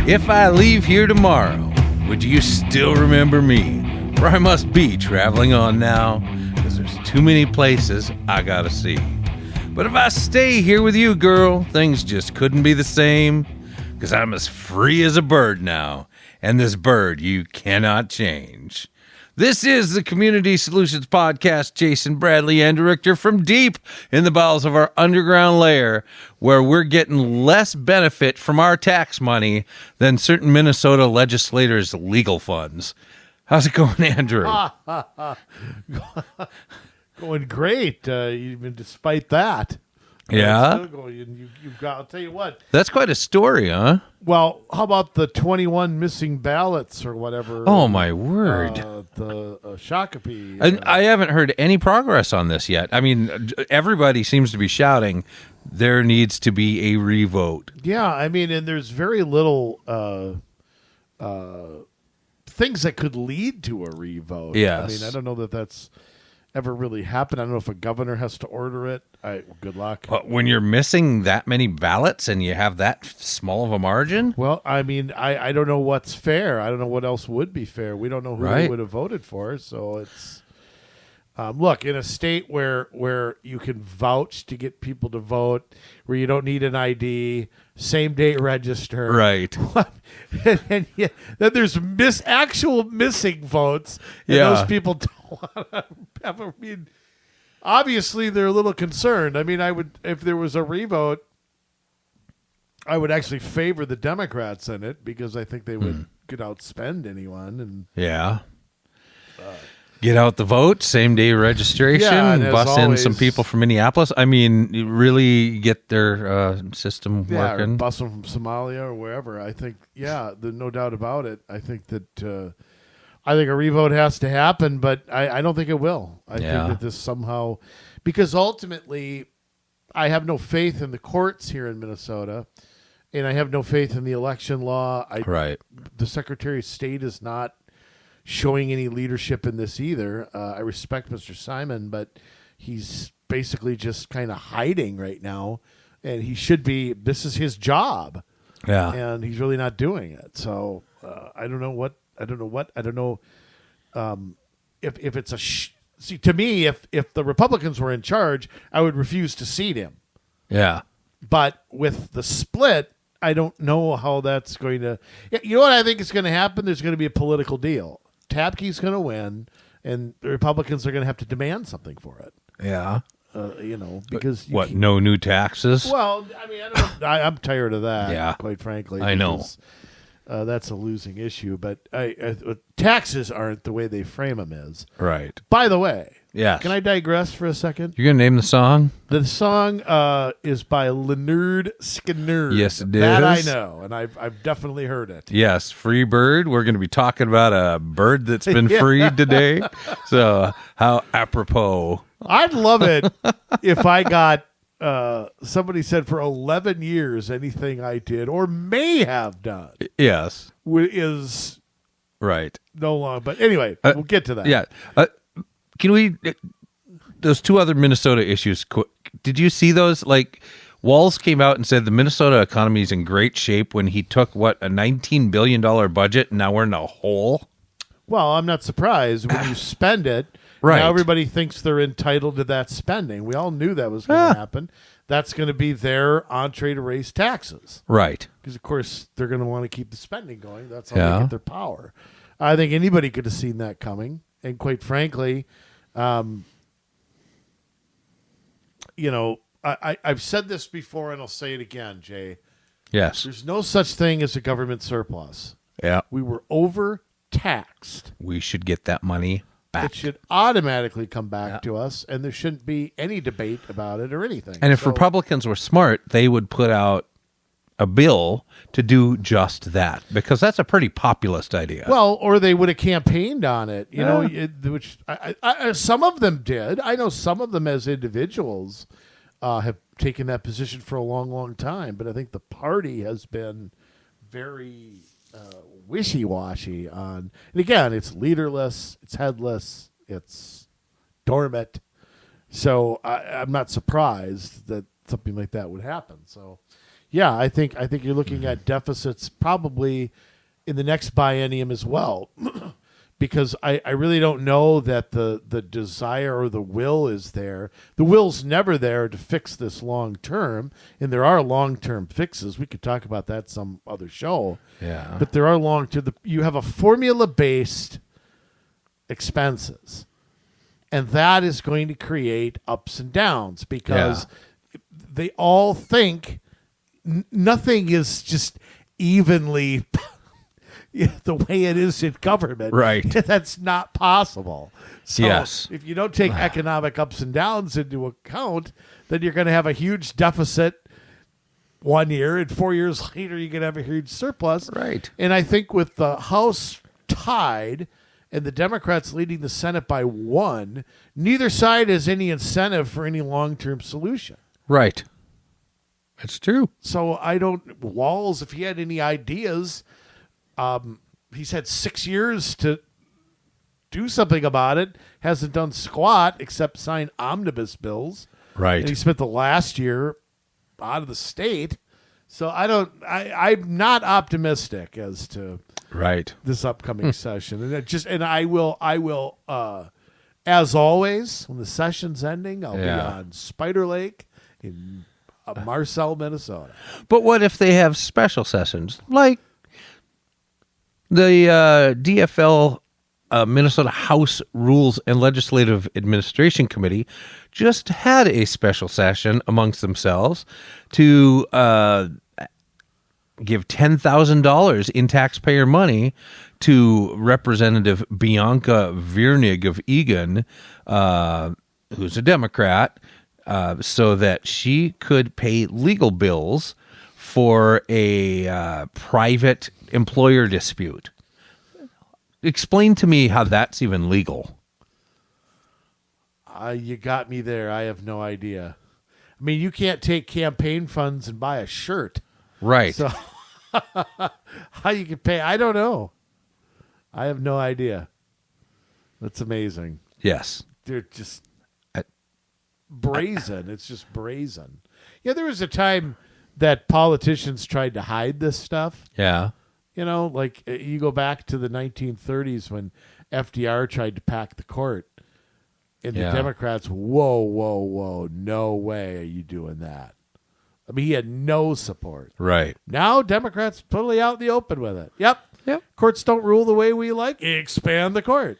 If I leave here tomorrow, would you still remember me? For I must be traveling on now, because there's too many places I gotta see. But if I stay here with you, girl, things just couldn't be the same, because I'm as free as a bird now, and this bird you cannot change. This is the Community Solutions Podcast. Jason Bradley and Director from deep in the bowels of our underground lair, where we're getting less benefit from our tax money than certain Minnesota legislators' legal funds. How's it going, Andrew? Going great, even despite that. Yeah. Still going. You've got. I'll tell you what. That's quite a story, huh? Well, how about the 21 missing ballots or whatever? Oh, my word. The Shakopee. And I haven't heard any progress on this yet. I mean, everybody seems to be shouting there needs to be a revote. Yeah, I mean, and there's very little things that could lead to a revote. Yes. I mean, I don't know that that's ever really happened. I don't know if a governor has to order it. Good luck. When you're missing that many ballots and you have that small of a margin? Well, I mean, I don't know what's fair. I don't know what else would be fair. We don't know who they would have voted for. So it's look, in a state where you can vouch to get people to vote, where you don't need an ID, same day register, Right. and then there's actual missing votes, and those people don't want to have a. I mean, obviously, they're a little concerned. I mean, if there was a revote, I would actually favor the Democrats in it because I think they could outspend anyone. And yeah. Get out the vote, same day registration, bus in some people from Minneapolis. I mean, you really get their system working. Or bus them from Somalia or wherever. I think, there's no doubt about it. I think that a revote has to happen, but I don't think it will. I think that this somehow, because ultimately, I have no faith in the courts here in Minnesota, and I have no faith in the election law. Right. The Secretary of State is not showing any leadership in this either. I respect Mr. Simon, but he's basically just kind of hiding right now, and he should be. This is his job, and he's really not doing it. So I don't know if it's a. See, to me, if the Republicans were in charge, I would refuse to seat him. Yeah, but with the split, I don't know how that's going to. You know what I think is going to happen? There's going to be a political deal. Tapke's going to win, and the Republicans are going to have to demand something for it. Yeah. Because no new taxes? Well, I mean, I don't know. I'm tired of that. Yeah. Quite frankly, I know. That's a losing issue. But taxes aren't the way they frame them. Is right. By the way, yes. Can I digress for a second? You're going to name the song? The song is by Leonard Skinner. Yes, it is. That I know, and I've definitely heard it. Yes, free bird. We're going to be talking about a bird that's been freed today. So how apropos. I'd love it if I got somebody said for 11 years anything I did or may have done. Yes. Is right. No longer. But anyway, we'll get to that. Yeah. Can we, those two other Minnesota issues, did you see those? Like, Walz came out and said the Minnesota economy is in great shape when he took, a $19 billion budget, and now we're in a hole? Well, I'm not surprised. When you spend it, right. Now everybody thinks they're entitled to that spending. We all knew that was going to happen. That's going to be their entree to raise taxes. Right. Because, of course, they're going to want to keep the spending going. That's how they get their power. I think anybody could have seen that coming. And quite frankly, I've said this before and I'll say it again, Jay. Yes. There's no such thing as a government surplus. Yeah. We were overtaxed. We should get that money back. It should automatically come back to us, and there shouldn't be any debate about it or anything. And if Republicans were smart, they would put out a bill to do just that, because that's a pretty populist idea. Well, or they would have campaigned on it, which some of them did. I know some of them as individuals have taken that position for a long, long time, but I think the party has been very wishy-washy on. And again, it's leaderless, it's headless, it's dormant. So I'm not surprised that something like that would happen. So, Yeah, I think you're looking at deficits probably in the next biennium as well, because I really don't know that the desire or the will is there. The will's never there to fix this long term, and there are long term fixes. We could talk about that some other show. Yeah. But there are long term. You have a formula based expenses, and that is going to create ups and downs because they all think nothing is just evenly the way it is in government. Right. That's not possible. So Yes. if you don't take economic ups and downs into account, then you're going to have a huge deficit 1 year, and 4 years later you're going to have a huge surplus. Right. And I think with the House tied and the Democrats leading the Senate by 1, neither side has any incentive for any long-term solution. Right. That's true. So Walz, if he had any ideas, he's had 6 years to do something about it, hasn't done squat except sign omnibus bills. Right. And he spent the last year out of the state. So I'm not optimistic as to this upcoming session. And I will as always, when the session's ending, I'll be on Spider Lake in Marcel, Minnesota. But what if they have special sessions? Like the DFL Minnesota House Rules and Legislative Administration Committee just had a special session amongst themselves to give $10,000 in taxpayer money to Representative Bianca Viernig of Egan, who's a Democrat, so that she could pay legal bills for a private employer dispute. Explain to me how that's even legal. You got me there. I have no idea. I mean, you can't take campaign funds and buy a shirt. Right. So how you can pay, I don't know. I have no idea. That's amazing. Yes. They're just brazen. It's just brazen. Yeah, there was a time that politicians tried to hide this stuff. Yeah. You know, like you go back to the 1930s when FDR tried to pack the court. And the Democrats, whoa, no way are you doing that. I mean, he had no support. Right. Now, Democrats totally out in the open with it. Yep. Courts don't rule the way we like. Expand the court.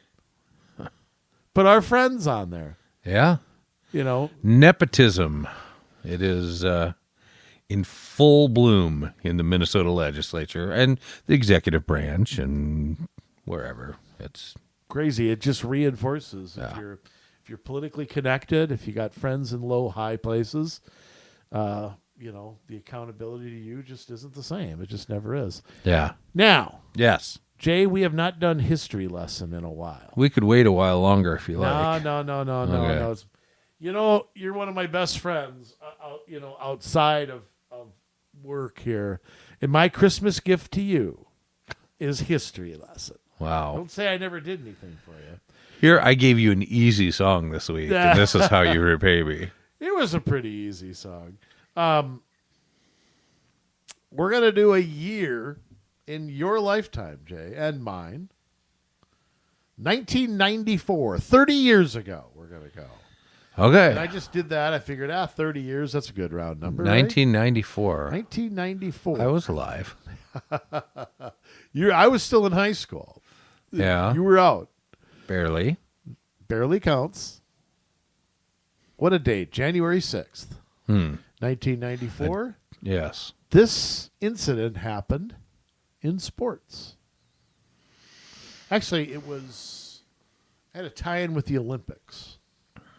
Put our friends on there. Yeah. You know. Nepotism. It is in full bloom in the Minnesota legislature and the executive branch and wherever. It's crazy. It just reinforces if you're politically connected, if you got friends in low, high places, you know, the accountability to you just isn't the same. It just never is. Yeah. Now. Yes. Jay, we have not done history lesson in a while. We could wait a while longer if you like. No. Okay. No. You know, you're one of my best friends, you know, outside of work here. And my Christmas gift to you is history lesson. Wow. Don't say I never did anything for you. Here, I gave you an easy song this week, and this is how you repay me. It was a pretty easy song. We're going to do a year in your lifetime, Jay, and mine. 1994, 30 years ago, we're going to go. Okay. And I just did that. I figured, 30 years, that's a good round number. 1994. Right? 1994. I was alive. I was still in high school. Yeah. You were out. Barely. Barely counts. What a date. January 6th, 1994. Yes. This incident happened in sports. Actually, it had a tie-in with the Olympics.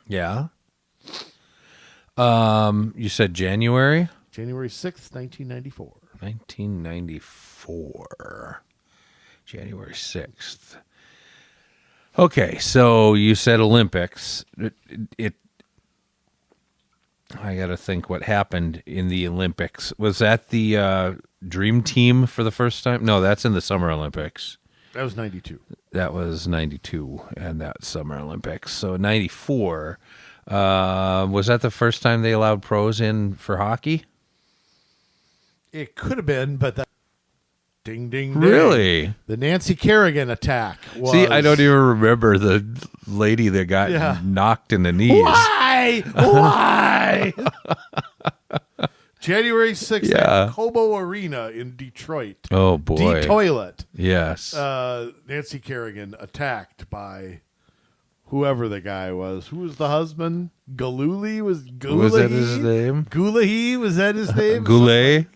Yeah. You said January? January 6th, 1994. 1994. January 6th. Okay, so you said Olympics. I got to think what happened in the Olympics. Was that the Dream Team for the first time? No, that's in the Summer Olympics. That was 92. That was 92, and that's Summer Olympics. So 94. Was that the first time they allowed pros in for hockey? It could have been, but that ding, ding, ding. Really? The Nancy Kerrigan attack was... See, I don't even remember the lady that got knocked in the knees. Why? Why? January 6th at Cobo Arena in Detroit. Oh, boy. D-Toilet. Yes. Nancy Kerrigan attacked by whoever the guy was. Who was the husband? Galuli? Was that his name? Gulahi? Was that his name? Goulet?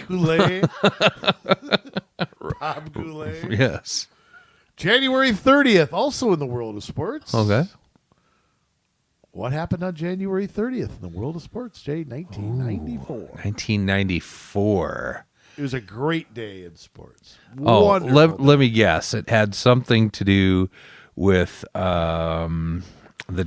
Goulet. Rob Goulet. Yes. January 30th, also in the world of sports. Okay. What happened on January 30th in the world of sports, Jay? 1994. 1994. It was a great day in sports. Oh, let me guess. It had something to do with the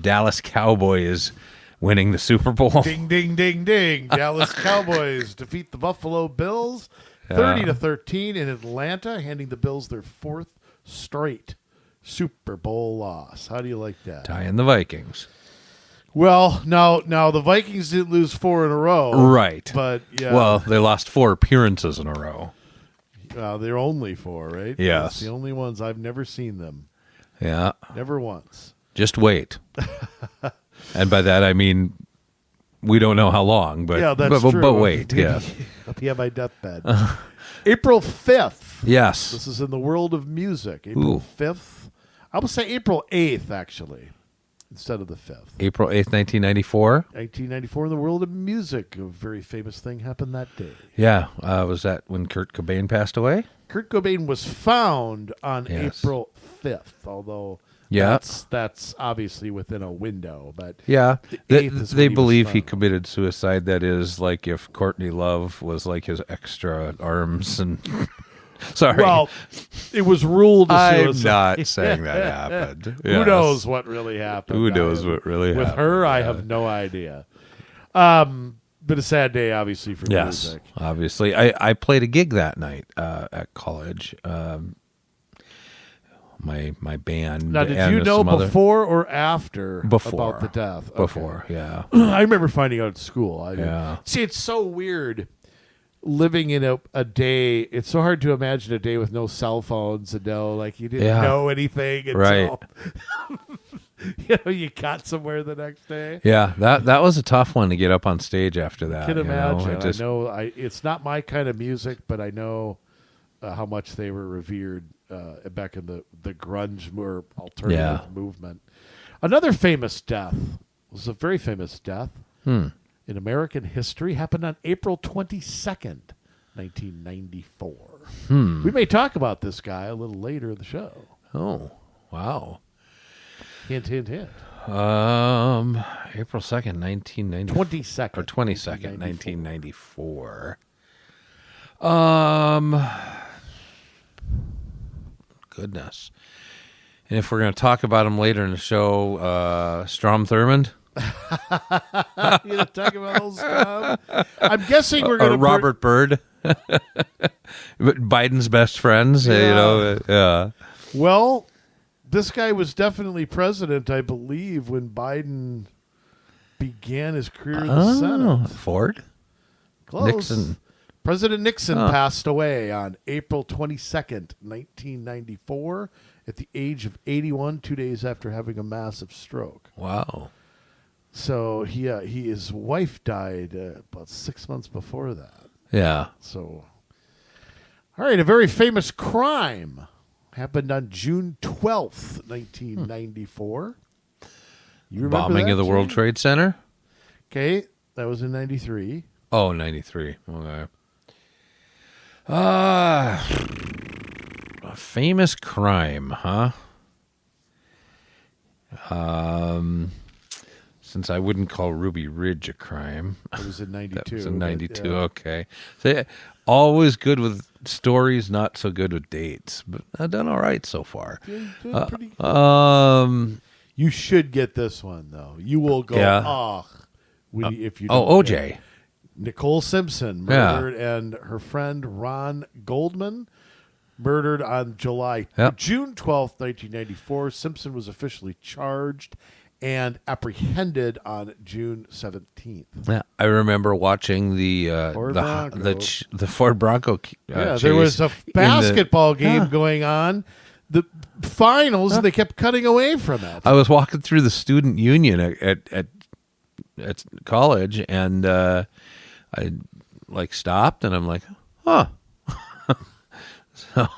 Dallas Cowboys winning the Super Bowl. Ding, ding, ding, ding. Dallas Cowboys defeat the Buffalo Bills 30-13 in Atlanta, handing the Bills their fourth straight Super Bowl loss. How do you like that? Tying the Vikings. Well, now the Vikings didn't lose 4 in a row. Right. But, yeah. Well, they lost 4 appearances in a row. They're only 4, right? Yes. That's the only ones. I've never seen them. Yeah. Never once. Just wait. And by that, I mean, we don't know how long, but, yeah, that's true. But wait, yes. I'll be on my deathbed. April 5th. Yes. This is in the world of music. April 5th. I would say April 8th, actually, instead of the 5th. April 8th, 1994? 1994 in the world of music. A very famous thing happened that day. Yeah. Was that when Kurt Cobain passed away? Kurt Cobain was found on April 5th, although that's obviously within a window. But yeah, the 8th is they when believe he he was found. committed suicide. That is, like if Courtney Love was like his extra arms and... Sorry. Well, it was ruled a I'm suicide. not saying that happened. Who Yes. knows what really happened? Who knows what really With happened? her, I have no idea. But a sad day, obviously, for Yes, music. obviously. I played a gig that night at college. My band. Now, did and you know some other- before or after Before. about the death? Okay. Before, yeah. I remember finding out at school. Yeah. See, it's so weird living in a day. It's so hard to imagine a day with no cell phones and you didn't know anything until you got somewhere the next day. Yeah, that was a tough one to get up on stage after that. I can imagine. I know it's not my kind of music, but I know how much they were revered back in the grunge or alternative movement. Another famous death was a very famous death in American history. Happened on April 22nd, 1994. We may talk about this guy a little later in the show. Oh, wow. Hint, hint, hint. April 2nd, 1990. 22nd. Or 22nd, 1994. Goodness. And if we're going to talk about him later in the show, Strom Thurmond? You gonna talk about old stuff? I'm guessing we're going to... Robert Byrd? Biden's best friends, yeah. Well, this guy was definitely president, I believe, when Biden began his career in the Senate. Ford? Close. Nixon. President Nixon passed away on April 22nd, 1994, at the age of 81, 2 days after having a massive stroke. Wow. So his wife died about 6 months before that. Yeah. So, all right, a very famous crime happened on June 12th, 1994. You remember Bombing that, of the World Jay? Trade Center? Okay, that was in 93. Oh, 93. Okay. A famous crime, huh? Since I wouldn't call Ruby Ridge a crime. It was in 92. That was in 92, yeah. okay. So, always good with stories, not so good with dates. But I've done all right so far. Doing pretty good. You should get this one, though. You will go, if you don't OJ. get it. Nicole Simpson murdered, and her friend Ron Goldman murdered on June 12th, 1994. Simpson was officially charged and apprehended on June 17th. Yeah, I remember watching the Ford Bronco. There was a basketball game going on, the finals, and they kept cutting away from it. I was walking through the student union at college, and I stopped, and I'm like, huh. So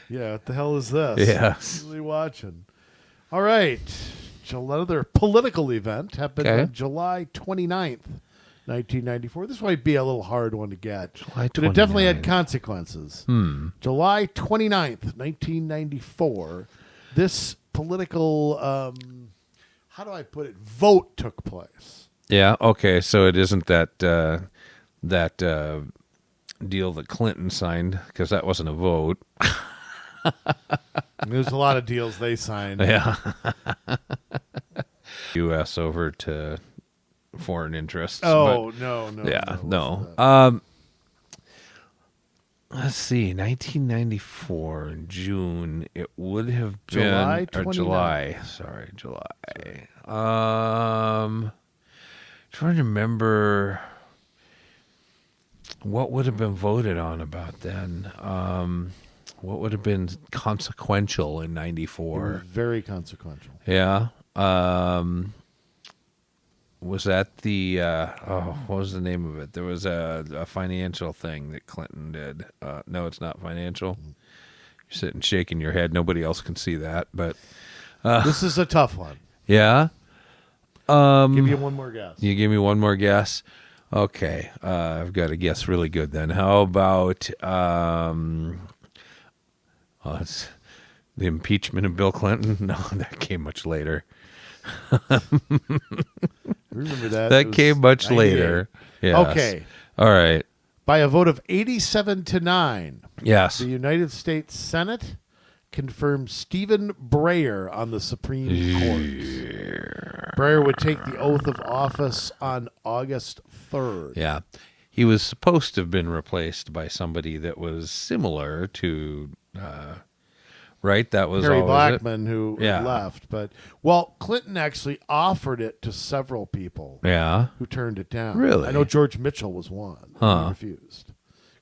yeah, what the hell is this? Yes. What are we watching? All right. Another political event happened on July 29th, 1994. This might be a little hard one to get, but it definitely had consequences. July 29th, 1994, this political, how do I put it, vote took place. Yeah, okay, so it isn't that deal that Clinton signed, because that wasn't a vote. There's a lot of deals they signed. Yeah. U.S. over to foreign interests. Oh, but, no. Yeah, no. Let's see, 1994 in June, it would have been July. Sorry. Trying to remember what would have been voted on about then. What would have been consequential in 94? Very consequential. Yeah. Was that the what was the name of it? There was a financial thing that Clinton did. No, it's not financial. You're sitting shaking your head. Nobody else can see that, but this is a tough one. Yeah. Give you one more guess. You give me one more guess. Okay, I've got to guess really good then. How about it's the impeachment of Bill Clinton? No, that came much later. Remember that? That came much later. Yes. Okay. All right. By a vote of 87-9, Yes. the United States Senate confirmed Stephen Breyer on the Supreme Court. Breyer would take the oath of office on August 3rd. Yeah. He was supposed to have been replaced by somebody that was similar to, right? That was Harry always Blackman, who left. But, Clinton actually offered it to several people who turned it down. Really? I know George Mitchell was one. Huh. He refused.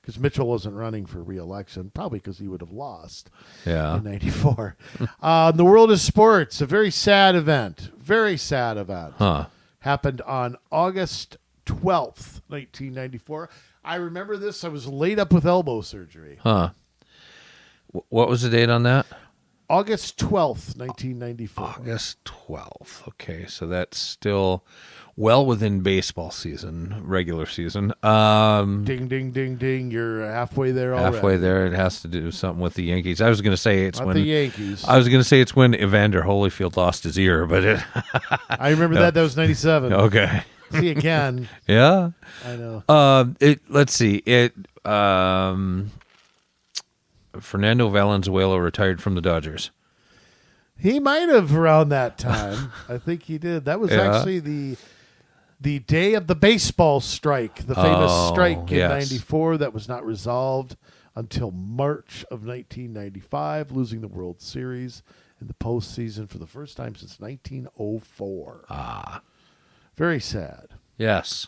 Because Mitchell wasn't running for re-election, probably because he would have lost in 94. The world of sports, a very sad event. Very sad event. Happened on August 12th, 1994. I remember this. I was laid up with elbow surgery. What was the date on that? August 12th, 1994. August 12th. Okay, so that's still well within baseball season, regular season. Ding, ding, ding, ding. You're halfway there already. Halfway there. It has to do something with the Yankees. I was going to say it's Not when the Yankees. I was going to say it's when Evander Holyfield lost his ear, but it. I remember that. That was 97. Okay. See, again. Yeah. I know. Let's see. Fernando Valenzuela retired from the Dodgers. He might have around that time. I think he did. That was actually the day of the baseball strike, the famous strike in 94 that was not resolved until March of 1995, losing the World Series in the postseason for the first time since 1904. Very sad. Yes.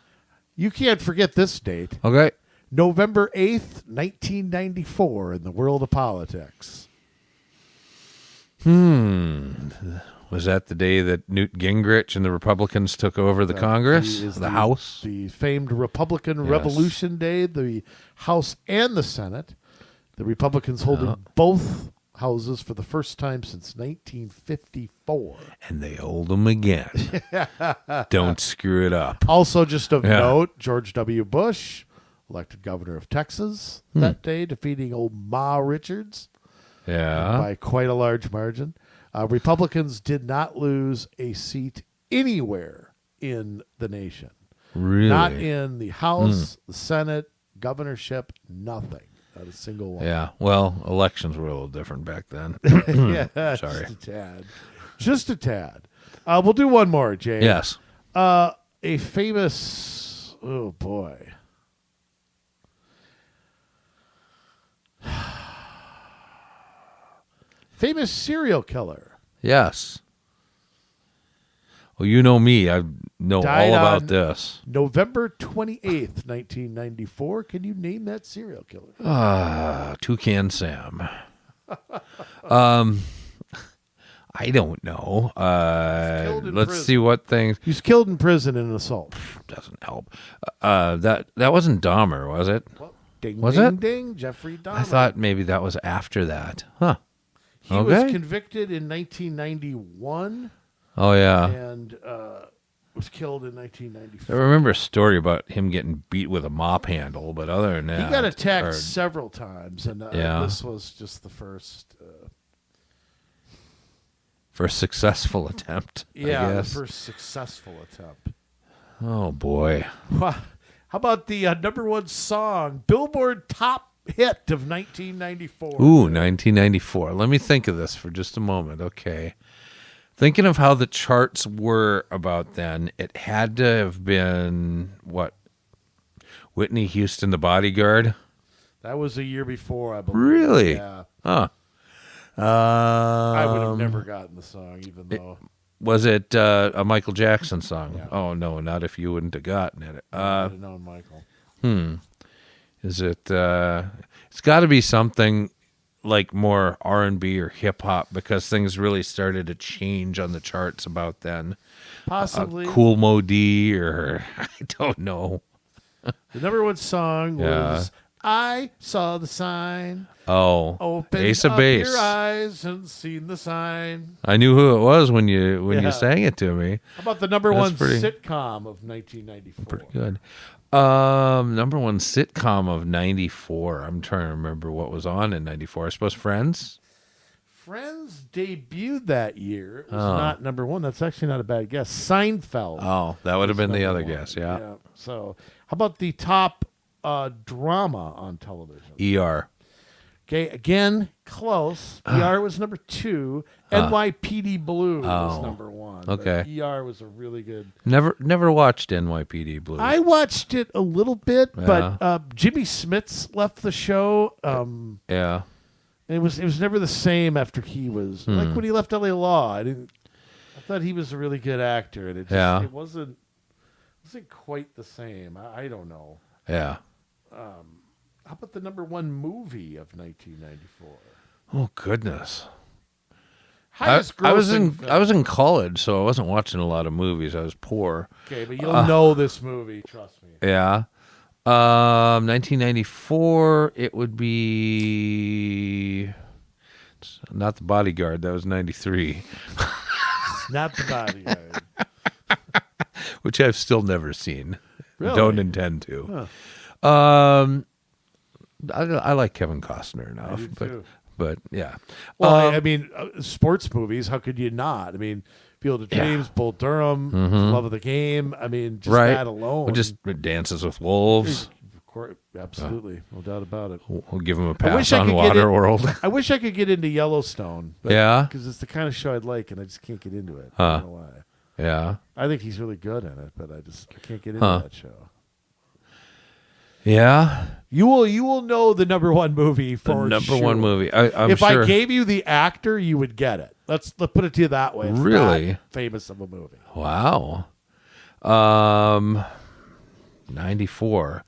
You can't forget this date. Okay. November 8th, 1994, in the world of politics. Was that the day that Newt Gingrich and the Republicans took over the Congress, the House? The famed Republican Revolution Day, the House and the Senate. The Republicans holding both houses for the first time since 1954. And they hold them again. Don't screw it up. Also, just of note, George W. Bush, elected governor of Texas that day, defeating old Ma Richards by quite a large margin. Republicans did not lose a seat anywhere in the nation. Really? Not in the House, the Senate, governorship, nothing. Not a single one. Yeah. Well, elections were a little different back then. Sorry. Just a tad. Just a tad. We'll do one more, Jay. Yes. A famous, oh boy. Famous serial killer. Yes. Well, you know me. I know Died all about on this. November 28th, 1994. Can you name that serial killer? Toucan Sam. I don't know. killed in Let's prison. see what things He was killed in prison in an assault. doesn't help. That wasn't Dahmer, was it? Well, ding, Was ding, it? ding. Jeffrey Dahmer. I thought maybe that was after that. Huh. he okay. was convicted in 1991 Oh yeah. and was killed in I 1994. remember a story about him getting beat with a mop handle, but other than that, He got attacked or- several times, and Yeah. this was just the first. for a successful attempt. I The guess. first successful attempt. Oh boy. How about the number one song, Billboard top hit of 1994? Ooh, 1994. Let me think of this for just a moment. Okay. Thinking of how the charts were about then, it had to have been, what, Whitney Houston, The Bodyguard? That was a year before, I believe. Really? Yeah. Huh. I would have never gotten the song, even though Was it a Michael Jackson song? Yeah. Oh, no, not if you wouldn't have gotten it. I would have known Michael. Is it, it's got to be something like more R&B or hip-hop because things really started to change on the charts about then. Possibly. Cool Mo D or I don't know. The number one song was I Saw the Sign. Oh, Open Ace of up Base. your eyes and seen the sign. I knew who it was when you Yeah. sang it to me. How about the number That's one pretty- sitcom of 1994? Pretty good. Number one sitcom of 94. I'm trying to remember what was on in 94. I suppose Friends? Friends debuted that year. It was not number one. That's actually not a bad guess. Seinfeld. Oh, that would have been the number other one. guess, yeah. So, how about the top drama on television? ER. Okay, again, close. ER was number 2. NYPD Blue was number 1. But okay. ER was a really good. Never watched NYPD Blue. I watched it a little bit, Yeah. but Jimmy Smits left the show. yeah. It was never the same after he was like when he left LA Law. I thought he was a really good actor, and it wasn't quite the same. I don't know. Yeah. How about the number one movie of 1994? Oh goodness. Highest I was grossing in film. college, so I wasn't watching a lot of movies. I was poor. Okay, but you'll know this movie. Trust me. Yeah. 1994. It would be it's not The Bodyguard. That was 93, Not The Bodyguard. which I've still never seen. Really? Don't intend to. I like Kevin Costner enough, do but too. but yeah. Well, I mean, sports movies. How could you not? I mean, Field of Dreams, Bull Durham, Love of the Game. I mean, just right. that alone. Well, just Dances with Wolves. Of course, absolutely, no doubt about it. We'll give him a I wish pass I on could get Waterworld. I wish I could get into Yellowstone. Yeah? because it's the kind of show I'd like, and I just can't get into it. Huh. I don't know why. Yeah. I think he's really good in it, but I can't get into that show. Yeah. You will know the number one movie for The number sure. one movie. I'm if sure. I gave you the actor, you would get it. Let's put it to you that way. It's Really? that famous of a movie. Wow. 94.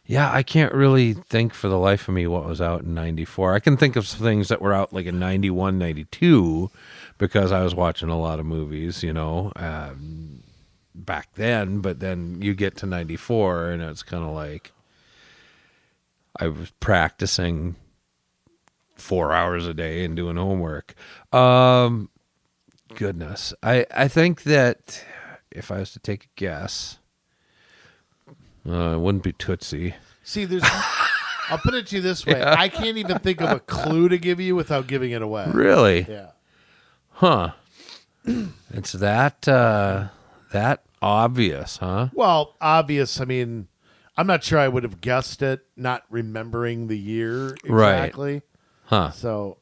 Yeah, I can't really think for the life of me what was out in 94. I can think of some things that were out like in 91, 92 because I was watching a lot of movies, back then. But then you get to 94 and it's kind of like I was practicing 4 hours a day and doing homework. Goodness. I think that if I was to take a guess, it wouldn't be Tootsie. See, I'll put it to you this way. Yeah. I can't even think of a clue to give you without giving it away. Really? Yeah. Huh. It's that obvious, huh? Well, obvious. I mean, I'm not sure I would have guessed it, not remembering the year exactly. Huh. So,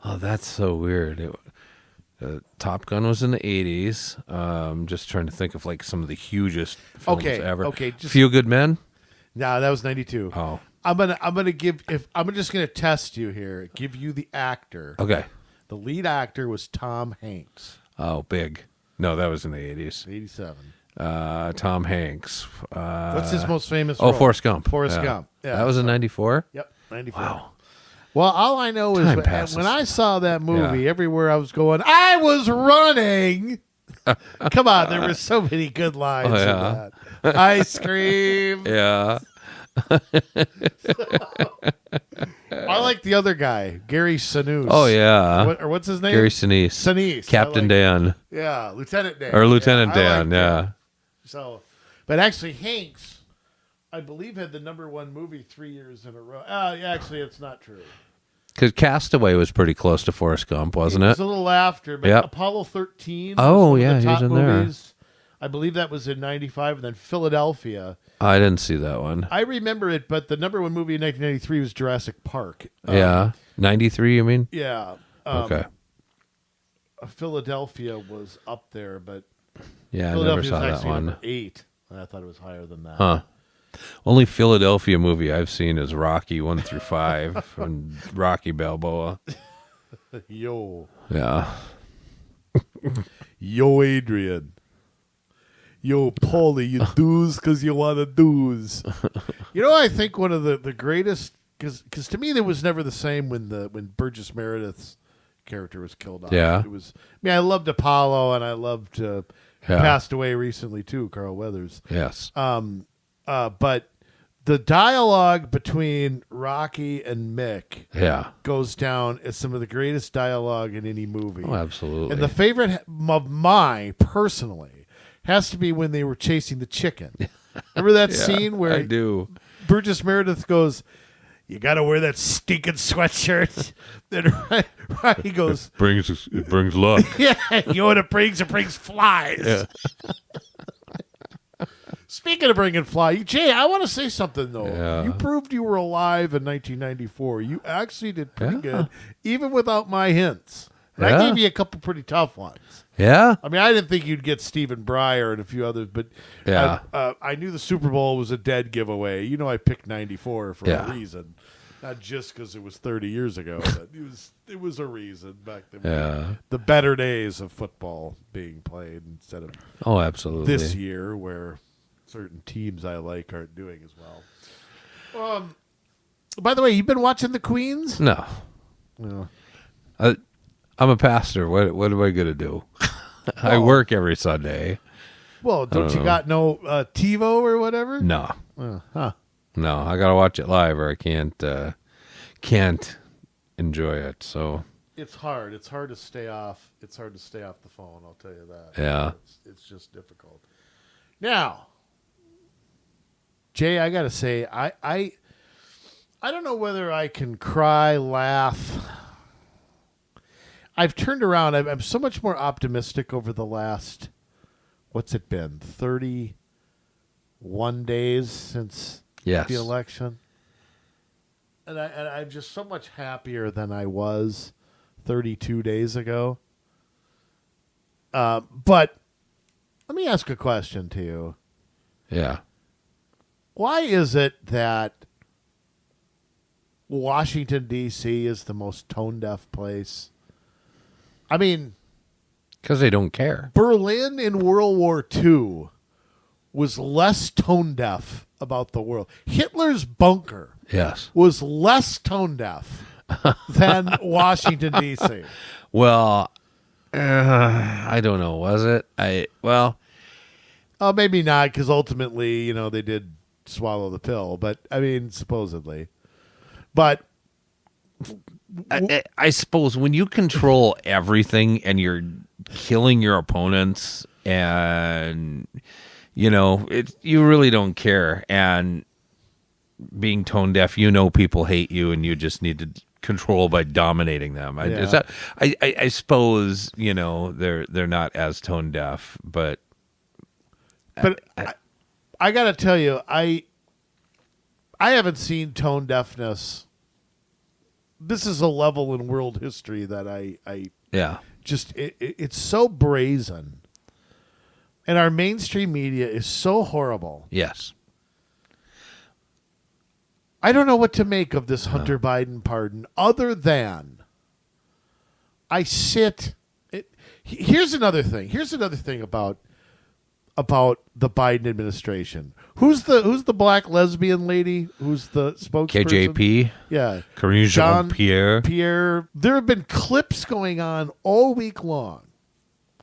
Oh, that's so weird. Top Gun was in the 80s. Just trying to think of like some of the hugest films ever. Okay, Few Good Men? no, that was 92. Oh. I'm just gonna test you here. Give you the actor. Okay. The lead actor was Tom Hanks. Oh, big. No, that was in the 80s. 87. Tom Hanks. What's his most famous Oh, role? Forrest Gump. Forrest Gump. Yeah, that was in 94? Yep, 94. Wow. Well, all I know Time is passes. when I saw that movie, Yeah. everywhere I was going, I was running. Come on, there were so many good lines in that. Ice cream. Yeah. I like the other guy, Gary Sinise. Oh, yeah. What's his name? Gary Sinise. Sinise. Captain Dan. Yeah, Lieutenant Dan. Or Lieutenant I Dan, like yeah. him. So, but actually, Hanks, I believe, had the #1 movie 3 years in a row. Actually, it's not true. Because Castaway was pretty close to Forrest Gump, wasn't It it? was a little after, but Yep. Apollo 13. Oh, was one yeah, of the he was top in there. movies. I believe that was in 95, and then Philadelphia. I didn't see that one. I remember it, but the #1 movie in 1993 was Jurassic Park. Yeah. 93, you mean? Yeah. Okay. Philadelphia was up there, but Yeah, I never Philadelphia saw was that actually one. #8. And I thought it was higher than that. Huh. Only Philadelphia movie I've seen is Rocky 1 through 5 and Rocky Balboa. Yo. Yeah. Yo, Adrian. Yo, Paulie, you doos because you want to doos. You know, I think one of the greatest, because to me, there was never the same when Burgess Meredith's character was killed off. Yeah. It was, I loved Apollo, and I loved, passed away recently too, Carl Weathers. Yes. But the dialogue between Rocky and Mick Yeah. goes down as some of the greatest dialogue in any movie. Oh, absolutely. And the favorite of mine, personally, has to be when they were chasing the chicken. Remember that scene where I do. Burgess Meredith goes, "You got to wear that stinking sweatshirt." Then Rocky goes, It brings luck. "Yeah, you know what it brings? It brings flies." Yeah. Speaking of bringing fly, Jay, I want to say something, though. Yeah. You proved you were alive in 1994. You actually did pretty Yeah. good, even without my hints. And I Yeah. gave you a couple pretty tough ones. Yeah. I mean, I didn't think you'd get Stephen Breyer and a few others, but Yeah. I knew the Super Bowl was a dead giveaway. You know, I picked 94 for a reason. Not just because it was 30 years ago, but it was a reason back then. Yeah. The better days of football being played instead of Oh, absolutely. this year where certain teams I like aren't doing as well. By the way, you've been watching the Queens? No. No. I'm a pastor. What am I going to do? I work every Sunday. Well, don't you got no TiVo or whatever? No. Huh. No, I got to watch it live or I can't enjoy it. So, It's hard. It's hard to stay off. It's hard to stay off the phone, I'll tell you that. yeah. It's just difficult. Now, Jay, I got to say, I don't know whether I can cry, laugh. I've turned around. I'm so much more optimistic over the last, what's it been, 31 days since Yes. the election? And I'm just so much happier than I was 32 days ago. But let me ask a question to you. Yeah. Why is it that Washington, D.C. is the most tone-deaf place? I mean, Because they don't care. Berlin in World War II was less tone-deaf about the world. Hitler's bunker Yes. was less tone-deaf than Washington, D.C. Well, I don't know. Was it? Maybe not, because ultimately, they did swallow the pill. But, I mean, supposedly. But I suppose when you control everything and you're killing your opponents and, you really don't care. And being tone deaf, people hate you and you just need to control by dominating them. Yeah. I suppose, they're not as tone deaf, but I got to tell you, I haven't seen tone deafness. This is a level in world history that I yeah. just it's so brazen, and our mainstream media is so horrible. Yes. I don't know what to make of this Hunter Biden pardon, other than I sit Here's another thing. Here's another thing about the Biden administration. Who's the black lesbian lady? Who's the spokesperson? KJP. Yeah. Karine Jean-Pierre. Pierre. There have been clips going on all week long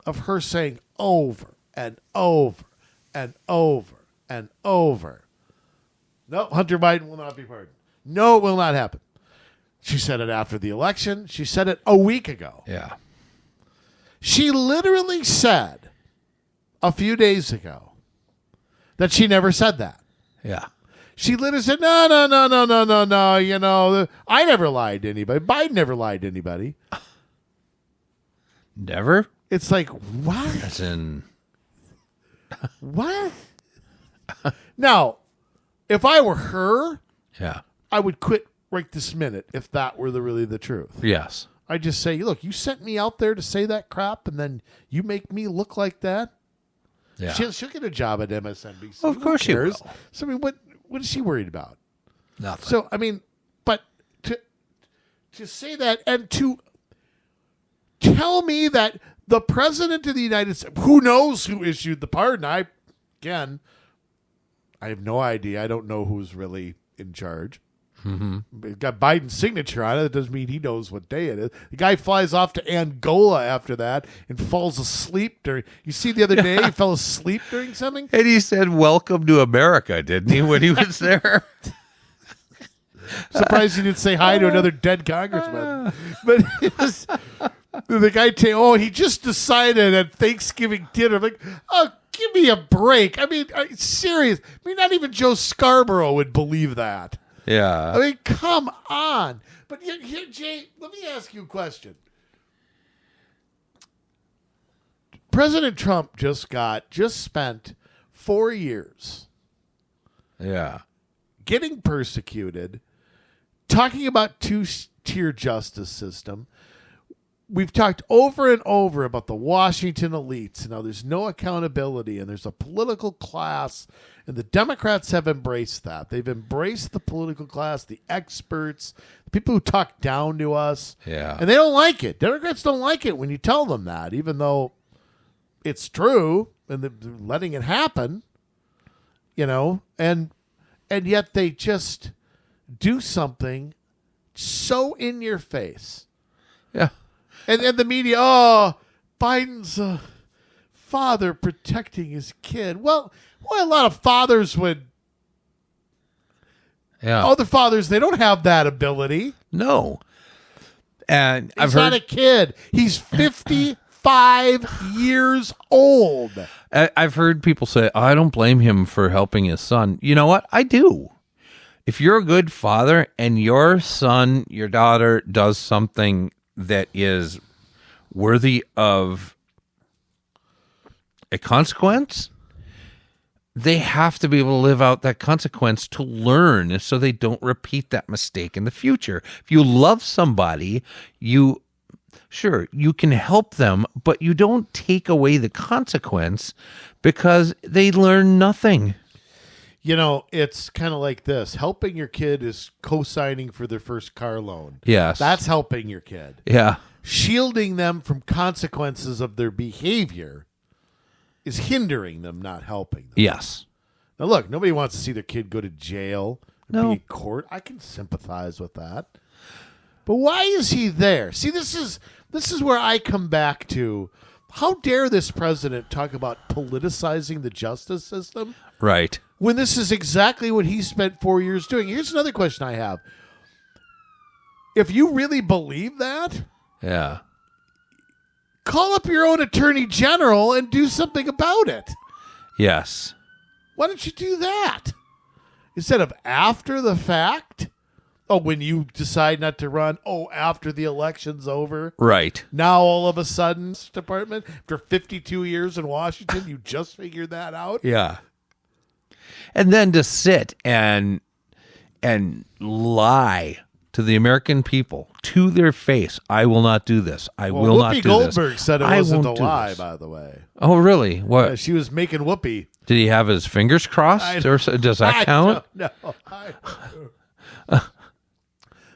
of her saying over and over and over and over, no, Hunter Biden will not be pardoned. No, it will not happen. She said it after the election. She said it a week ago. Yeah. She literally said a few days ago that she never said that. Yeah. She literally said, no. You know, I never lied to anybody. Biden never lied to anybody. Never? It's like, what? As in... What? Now, if I were her, Yeah. I would quit right this minute if that were really the truth. Yes. I'd just say, look, you sent me out there to say that crap, and then you make me look like that? Yeah. She'll get a job at MSNBC. Of course she will. So, I mean, what is she worried about? Nothing. So, I mean, but to say that and to tell me that the president of the United States, who knows who issued the pardon? I have no idea. I don't know who's really in charge. Mm-hmm. It's got Biden's signature on it. That doesn't mean he knows what day it is. The guy flies off to Angola after that and falls asleep during. You see, the other day he fell asleep during something. And he said, "Welcome to America," didn't he, when he was there? Surprised he didn't say hi to another dead congressman. But it was, the guy, he just decided at Thanksgiving dinner, like, oh, give me a break. I mean, serious. I mean, not even Joe Scarborough would believe that. Yeah. I mean, come on. But here, Jay, let me ask you a question. President Trump just spent 4 years Yeah. getting persecuted, talking about two-tier justice system. We've talked over and over about the Washington elites. Now, there's no accountability, and there's a political class, and the Democrats have embraced that. They've embraced the political class, the experts, the people who talk down to us. Yeah. And they don't like it. Democrats don't like it when you tell them that, even though it's true, and they're letting it happen, you know, and yet they just do something so in your face. Yeah. And the media, Biden's father protecting his kid. Well, a lot of fathers would. Yeah. Other fathers, they don't have that ability. No. And He's not a kid. He's 55 years old. I've heard people say, I don't blame him for helping his son. You know what? I do. If you're a good father and your son, your daughter does something that is worthy of a consequence, they have to be able to live out that consequence to learn so they don't repeat that mistake in the future. If you love somebody, you can help them, but you don't take away the consequence because they learn nothing. You know, it's kind of like this. Helping your kid is co-signing for their first car loan. Yes. That's helping your kid. Yeah. Shielding them from consequences of their behavior is hindering them, not helping them. Yes. Now, look, nobody wants to see their kid go to jail and No. be in court. I can sympathize with that. But why is he there? See, this is where I come back to. How dare this president talk about politicizing the justice system? Right. When this is exactly what he spent 4 years doing. Here's another question I have. If you really believe that, Yeah. call up your own attorney general and do something about it. Yes. Why don't you do that? Instead of after the fact? Oh, when you decide not to run? Oh, after the election's over? Right. Now all of a sudden, department, after 52 years in Washington, you just figured that out? Yeah. And then to sit and lie to the American people to their face. I will not do this. I will not do Whoopi this. Goldberg said it I wasn't a won't do lie, this. by the way. Oh, really? What? She was making Whoopi. Did he have his fingers crossed? Or does that count? No.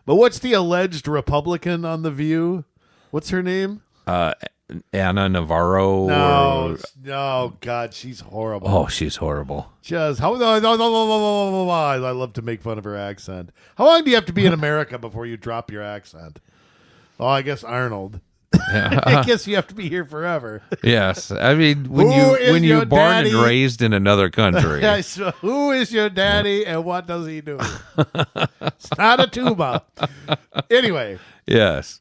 But what's the alleged Republican on The View? What's her name? Anna Navarro. No, God, she's horrible. Oh, she's horrible. Just how? No, I love to make fun of her accent. How long do you have to be in America before you drop your accent? Oh, I guess Arnold. I guess you have to be here forever. Yes, I mean when you're born and raised in another country. So who is your daddy and what does he do? It's not a tuba. Anyway. Yes.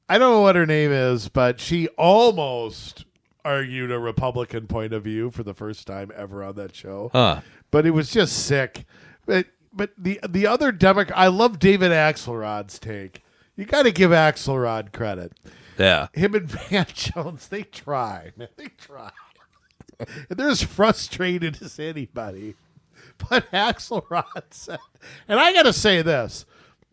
I don't know what her name is, but she almost argued a Republican point of view for the first time ever on that show. But it was just sick. But the other Democrat, I love David Axelrod's take. You got to give Axelrod credit. Yeah. Him and Van Jones, they try, man. They try. And they're as frustrated as anybody. But Axelrod said, and I got to say this,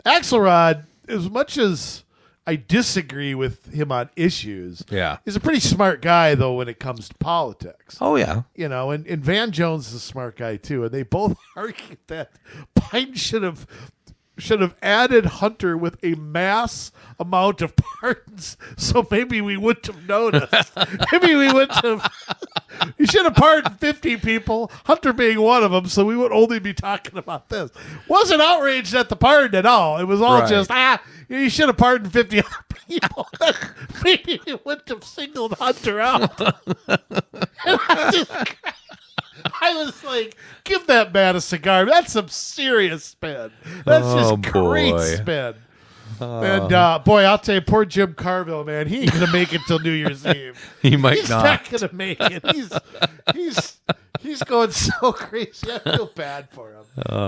Axelrod, as much as I disagree with him on issues, he's a pretty smart guy, though, when it comes to politics. Oh, yeah. You know, and Van Jones is a smart guy, too. And they both argued that Biden should have added Hunter with a mass amount of pardons, so maybe we wouldn't have noticed. Maybe we wouldn't have. You should have pardoned 50 people, Hunter being one of them, so we would only be talking about this. Wasn't outraged at the pardon at all. It was all just, you should have pardoned 50 other people. Maybe we wouldn't have singled Hunter out. I was like, give that man a cigar. That's some serious spin. That's just great spin. And boy, I'll tell you, poor Jim Carville, man, he ain't gonna make it till New Year's Eve. He's not gonna make it. He's going so crazy. I feel bad for him.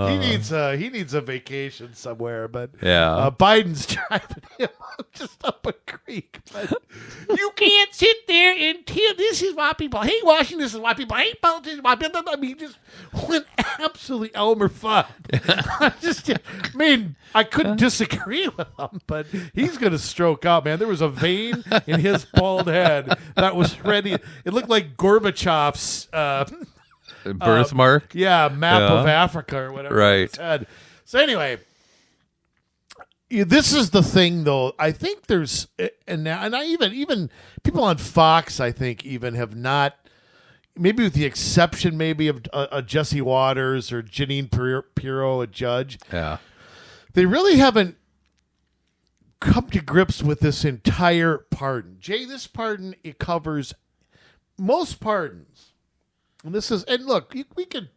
He needs a vacation somewhere. But Biden's driving him just up a creek. But you can't sit there and tell this is why people hate Washington. This is why people hate politicians. I mean, he just went absolutely Elmer Fudd. I couldn't disagree with him, but he's going to stroke out, man. There was a vein in his bald head that was ready. It looked like Gorbachev's birthmark. Map of Africa or whatever. Right. So anyway, this is the thing, though. I think there's, and I even people on Fox, I think, even have not, maybe with the exception maybe of Jesse Waters or Janine Pirro, a judge. Yeah. They really haven't come to grips with this entire pardon. Jay, this pardon, it covers most pardons. And look, we could,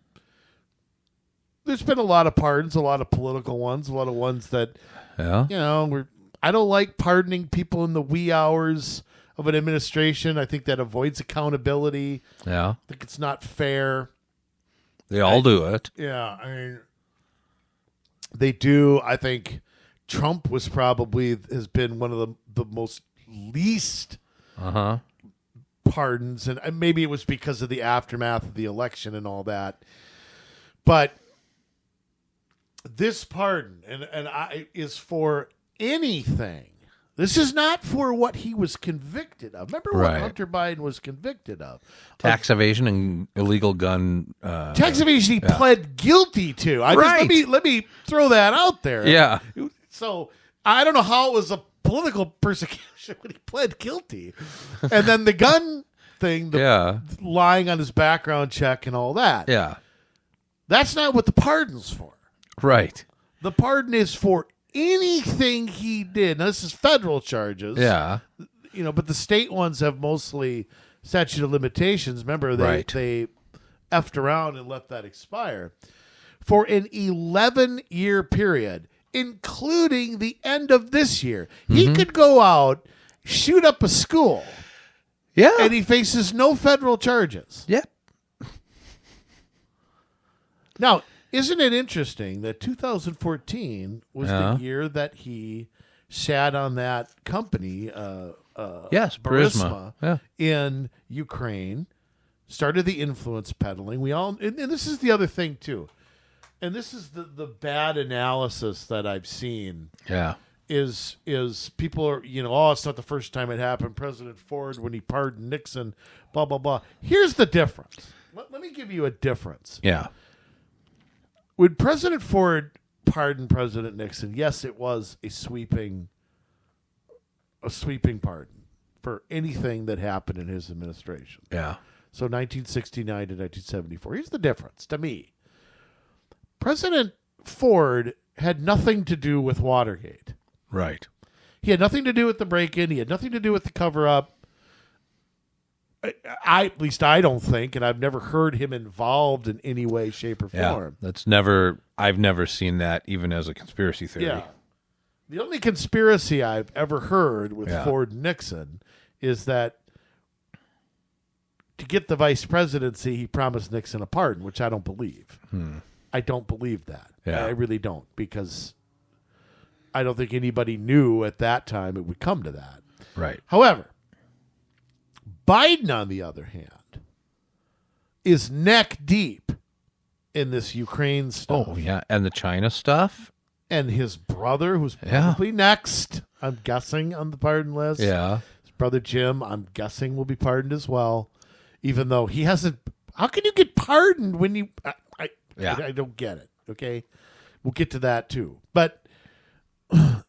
there's been a lot of pardons, a lot of political ones, a lot of ones that, I don't like pardoning people in the wee hours of an administration. I think that avoids accountability. Yeah. I think it's not fair. They all do it. Yeah. I mean, they do. I think Trump has been one of the most least pardons, and maybe it was because of the aftermath of the election and all that. But this pardon is for anything. This is not for what he was convicted of. Remember what Hunter Biden was convicted of? Tax evasion and illegal gun. Tax evasion he pled guilty to. Let me throw that out there. Yeah. So I don't know how it was a political persecution when he pled guilty. And then the gun thing, lying on his background check and all that. Yeah. That's not what the pardon's for. Right. The pardon is for anything he did. Now, this is federal charges. Yeah. But the state ones have mostly statute of limitations. Remember, they effed around and let that expire. For an 11-year period, including the end of this year. He could go out, shoot up a school. Yeah. And he faces no federal charges. Yep. Now, isn't it interesting that 2014 was the year that he sat on that company, Burisma, in Ukraine, started the influence peddling. And this is the other thing, too. And this is the bad analysis that I've seen. Yeah. Is people are, it's not the first time it happened. President Ford, when he pardoned Nixon, blah, blah, blah. Here's the difference. Let me give you a difference. Yeah. When President Ford pardoned President Nixon, yes, it was a sweeping pardon. for anything that happened in his administration. Yeah. So 1969 to 1974. Here's the difference to me. President Ford had nothing to do with Watergate. Right. He had nothing to do with the break-in. He had nothing to do with the cover-up. At least I don't think, and I've never heard him involved in any way, shape, or form. I've never seen that even as a conspiracy theory. Yeah. The only conspiracy I've ever heard with Ford and Nixon is that to get the vice presidency, he promised Nixon a pardon, which I don't believe. I don't believe that. Yeah. I really don't, because I don't think anybody knew at that time it would come to that. Right. However, Biden, on the other hand, is neck deep in this Ukraine stuff. Oh, yeah. And the China stuff? And his brother, who's probably next, I'm guessing, on the pardon list. Yeah. His brother Jim, I'm guessing, will be pardoned as well, even though he hasn't. How can you get pardoned when you... I don't get it, okay? We'll get to that, too. But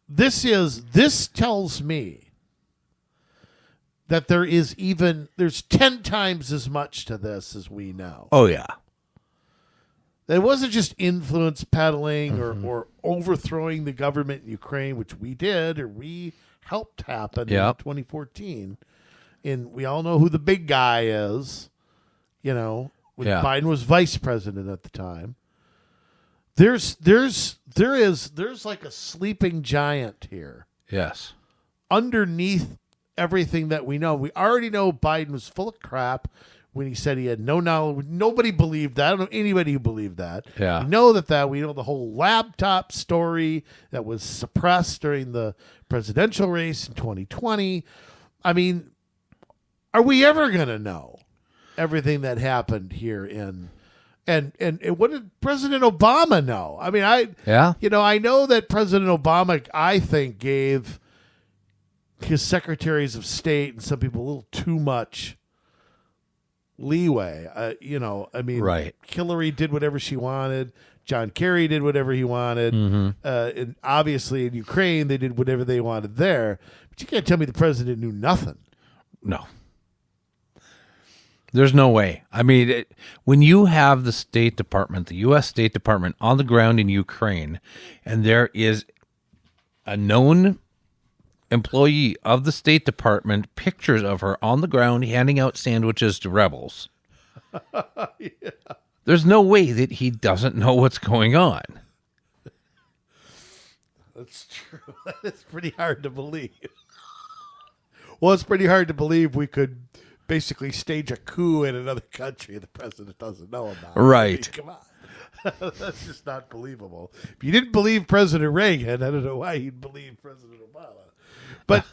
this tells me that there's 10 times as much to this as we know. Oh, yeah. It wasn't just influence peddling or overthrowing the government in Ukraine, which we did, or we helped happen in 2014. And we all know who the big guy is, when Biden was vice president at the time. There's like a sleeping giant here. Yes. Underneath everything that we know. We already know Biden was full of crap when he said he had no knowledge. Nobody believed that. I don't know anybody who believed that. Yeah. We know that. We know the whole laptop story that was suppressed during the presidential race in 2020. I mean, are we ever going to know everything that happened here and what did President Obama know? I mean, I know that President Obama, I think, gave his secretaries of state and some people a little too much leeway. Right. Hillary did whatever she wanted. John Kerry did whatever he wanted. And obviously in Ukraine, they did whatever they wanted there. But you can't tell me the president knew nothing. No. There's no way. I mean, when you have the State Department, the U.S. State Department on the ground in Ukraine, and there is a known employee of the State Department, pictures of her on the ground handing out sandwiches to rebels. There's no way that he doesn't know what's going on. That's true. It's pretty hard to believe. Well, it's pretty hard to believe we could basically stage a coup in another country the president doesn't know about. Right. I mean, come on. That's just not believable. If you didn't believe President Reagan, I don't know why you'd believe President Obama. But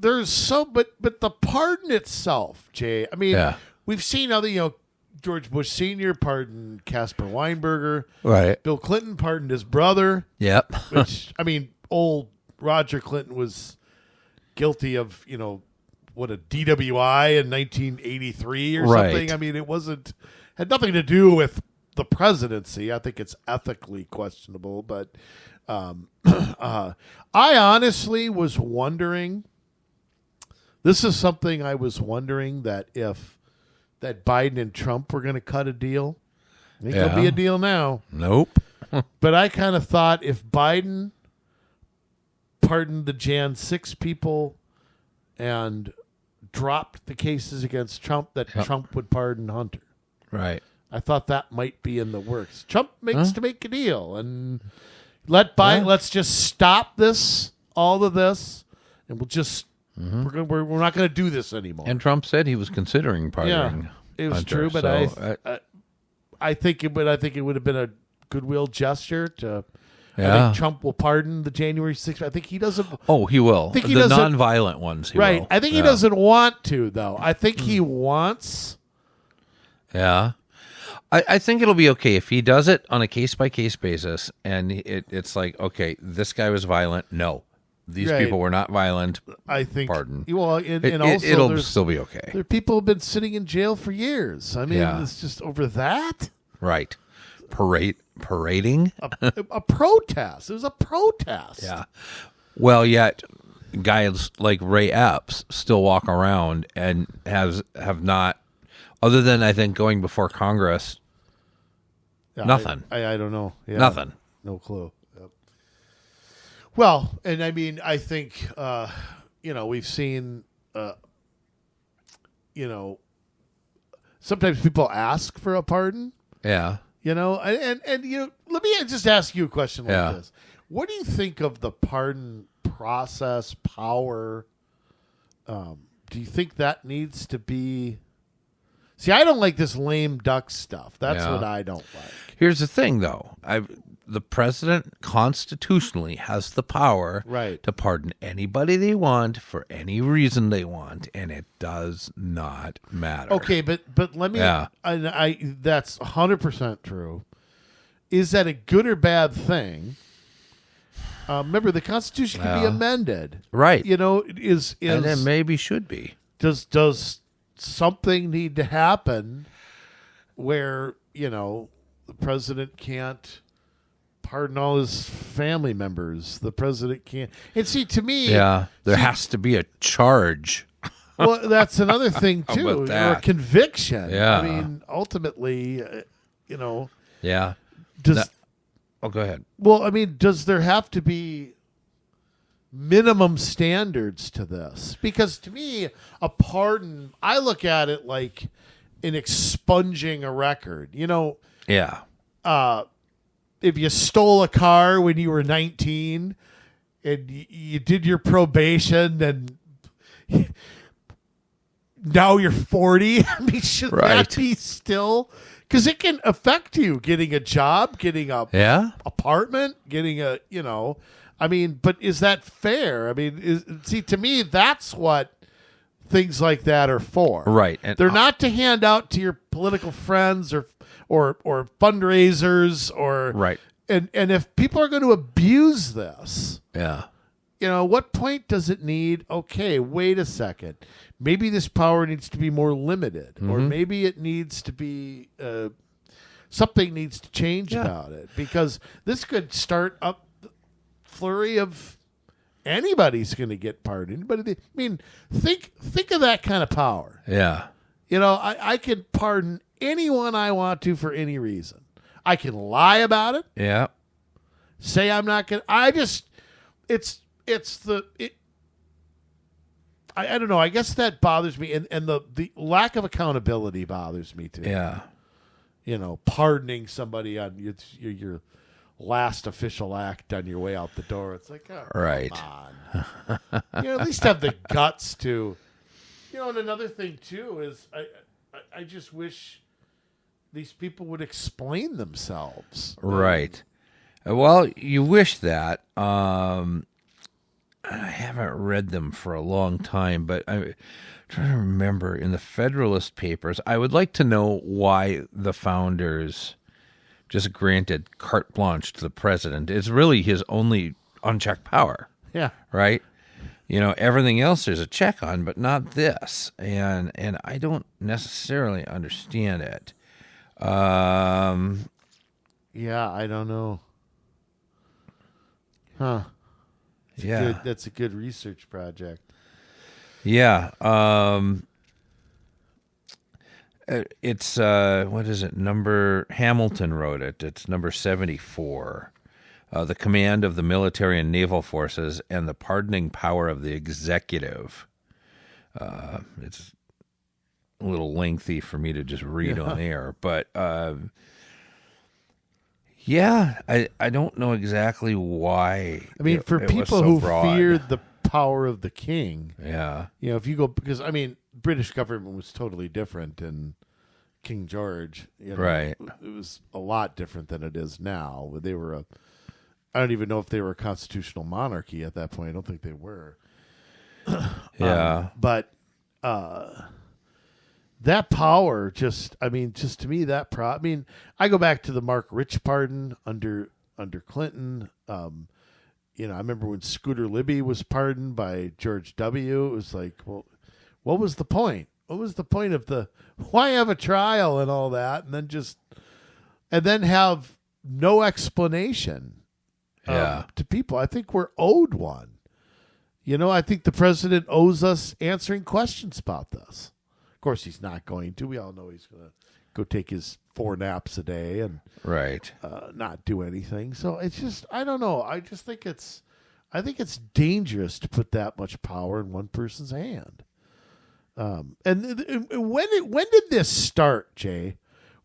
the pardon itself, Jay, I mean, we've seen other, George Bush Sr. pardoned Casper Weinberger. Right. Bill Clinton pardoned his brother. Yep. Which, I mean, old Roger Clinton was guilty of, what, a DWI in 1983 or something. I mean, had nothing to do with the presidency. I think it's ethically questionable, but I honestly was wondering, this is something I was wondering, that Biden and Trump were going to cut a deal. I think there'll be a deal now. Nope. But I kind of thought if Biden pardoned the Jan 6 people and dropped the cases against Trump, that Trump would pardon Hunter. Right. I thought that might be in the works. Trump makes to make a deal and let Biden. Let's just stop all of this, and we'll just we're not going to do this anymore. And Trump said he was considering pardoning. It was Hunter, true, but so, I think it would have been a goodwill gesture to. Yeah. I think Trump will pardon the January 6th. I think he doesn't. Oh, he will. I think the nonviolent ones, he will. I think he doesn't want to, though. I think he wants. Yeah. I think it'll be okay if he does it on a case-by-case basis, and it's like, okay, this guy was violent. No, these people were not violent. I think. Pardon. Well, and also it'll still be okay. There are people who've been sitting in jail for years. I mean, it's just over that. Right. Parading? A protest. It was a protest. Yeah. Well, yet, guys like Ray Epps still walk around and have not, other than I think going before Congress, nothing. I don't know. Yeah, Nothing. No clue. Yep. Well, and I mean, I think we've seen sometimes people ask for a pardon. Yeah. And let me just ask you a question like this. What do you think of the pardon process, power? Do you think that needs to be... See, I don't like this lame duck stuff. That's what I don't like. Here's the thing, though. The president constitutionally has the power to pardon anybody they want for any reason they want, and it does not matter. Okay, but let me... that's 100% true. Is that a good or bad thing? Remember, the Constitution can be amended. Right. And it maybe should be. Does something need to happen where, the president can't pardon all his family members? The president can't. And see, to me... Yeah, there has to be a charge. Well, that's another thing, too. Or a conviction. Yeah. I mean, ultimately, Yeah. Go ahead. Well, I mean, does there have to be minimum standards to this? Because to me, a pardon, I look at it like an expunging a record. Yeah. If you stole a car when you were 19 and you did your probation and now you're 40, I mean, should that be still... Because it can affect you getting a job, getting a apartment, getting a, I mean, but is that fair? I mean, to me, that's what things like that are for. Right. And they're not to hand out to your political friends or fundraisers or. Right. And if people are going to abuse this. Yeah. What point does it need? Okay, wait a second. Maybe this power needs to be more limited, or maybe it needs to be something needs to change about it, because this could start up the flurry of anybody's going to get pardoned. But I mean, think of that kind of power. Yeah, I can pardon anyone I want to for any reason. I can lie about it. Yeah, say I'm not going. I don't know. I guess that bothers me, and the lack of accountability bothers me too. Yeah, pardoning somebody on your last official act on your way out the door. It's like, oh, right. Come on. At least have the guts to. And another thing too is I just wish these people would explain themselves. Right. Well, you wish that. I haven't read them for a long time, but I'm trying to remember in the Federalist Papers. I would like to know why the founders just granted carte blanche to the president. It's really his only unchecked power. Yeah. Right? Everything else there's a check on, but not this. And I don't necessarily understand it. Yeah, I don't know. Huh. That's a good research project. Yeah. It's, what is it? Hamilton wrote it. It's number 74. The command of the military and naval forces and the pardoning power of the executive. It's a little lengthy for me to just read on air, but, I don't know exactly why. I mean, for people who feared the power of the king. Yeah. If you go, because I mean, British government was totally different in King George. Right. It was a lot different than it is now. They were I don't even know if they were a constitutional monarchy at that point. I don't think they were. Yeah. But that power just to me, I go back to the Mark Rich pardon under Clinton. I remember when Scooter Libby was pardoned by George W. It was like, well, what was the point? What was the point of why have a trial and all that, and then have no explanation to people? I think we're owed one. I think the president owes us answering questions about this. Of course, he's not going to. We all know he's going to go take his 4 naps a day and Right. not do anything. So it's just, I don't know. I think it's dangerous to put that much power in one person's hand. And when did this start, Jay?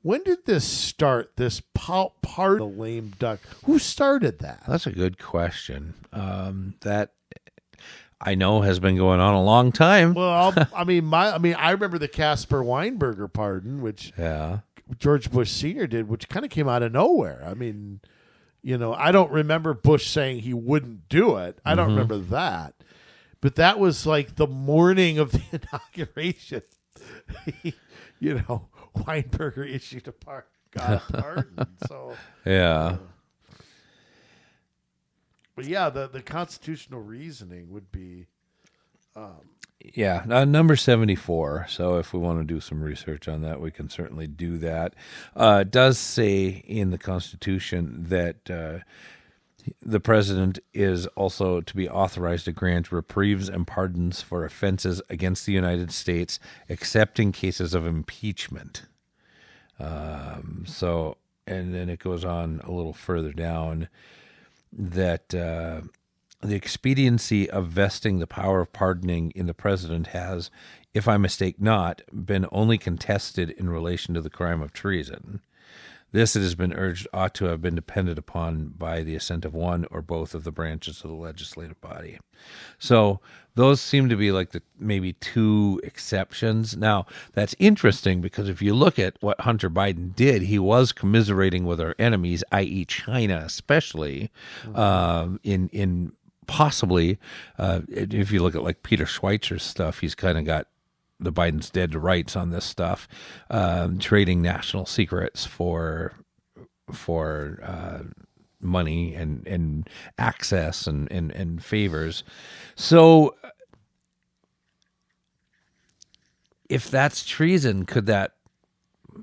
When did this start? This part of the lame duck. Who started that? That's a good question. That I know has been going on a long time. Well, I remember the Casper Weinberger pardon, which George Bush Sr. did, which kind of came out of nowhere. I mean, I don't remember Bush saying he wouldn't do it. I don't remember that. But that was like the morning of the inauguration. Weinberger issued a pardon. So Yeah. But yeah, the constitutional reasoning would be number 74. So if we want to do some research on that, we can certainly do that. It does say in the Constitution that the president is also to be authorized to grant reprieves and pardons for offenses against the United States, except in cases of impeachment. And then it goes on a little further down that the expediency of vesting the power of pardoning in the president has, if I mistake not, been only contested in relation to the crime of treason. This, it has been urged, ought to have been depended upon by the assent of one or both of the branches of the legislative body. So those seem to be like the maybe 2 exceptions. Now, that's interesting because if you look at what Hunter Biden did, he was commiserating with our enemies, i.e. China especially, in possibly, if you look at like Peter Schweitzer's stuff, he's kind of got the Biden's dead to rights on this stuff, trading national secrets for money and access and favors. So if that's treason, could that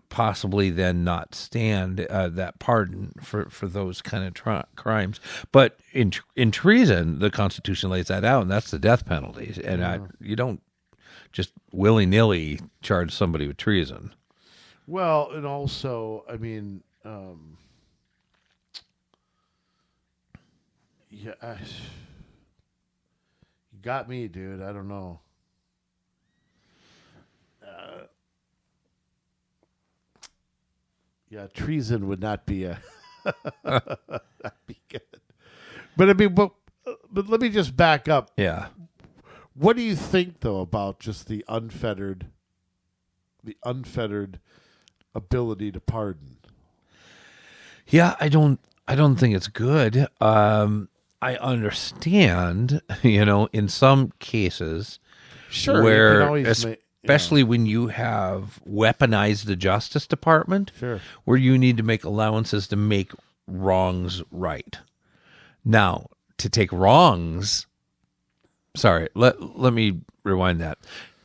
possibly then not stand that pardon for those kind of crimes? But in treason, the Constitution lays that out, and that's the death penalty. And you don't just willy-nilly charge somebody with treason. Well, and also, I mean, you got me, dude. I don't know. Treason would not be not be good. But I mean, but let me just back up. Yeah. What do you think, though, about just the unfettered ability to pardon? Yeah, I don't think it's good. I understand, in some cases, sure, where especially when you have weaponized the Justice Department, sure, where you need to make allowances to make wrongs right. Now, to take wrongs. Sorry, let me rewind that.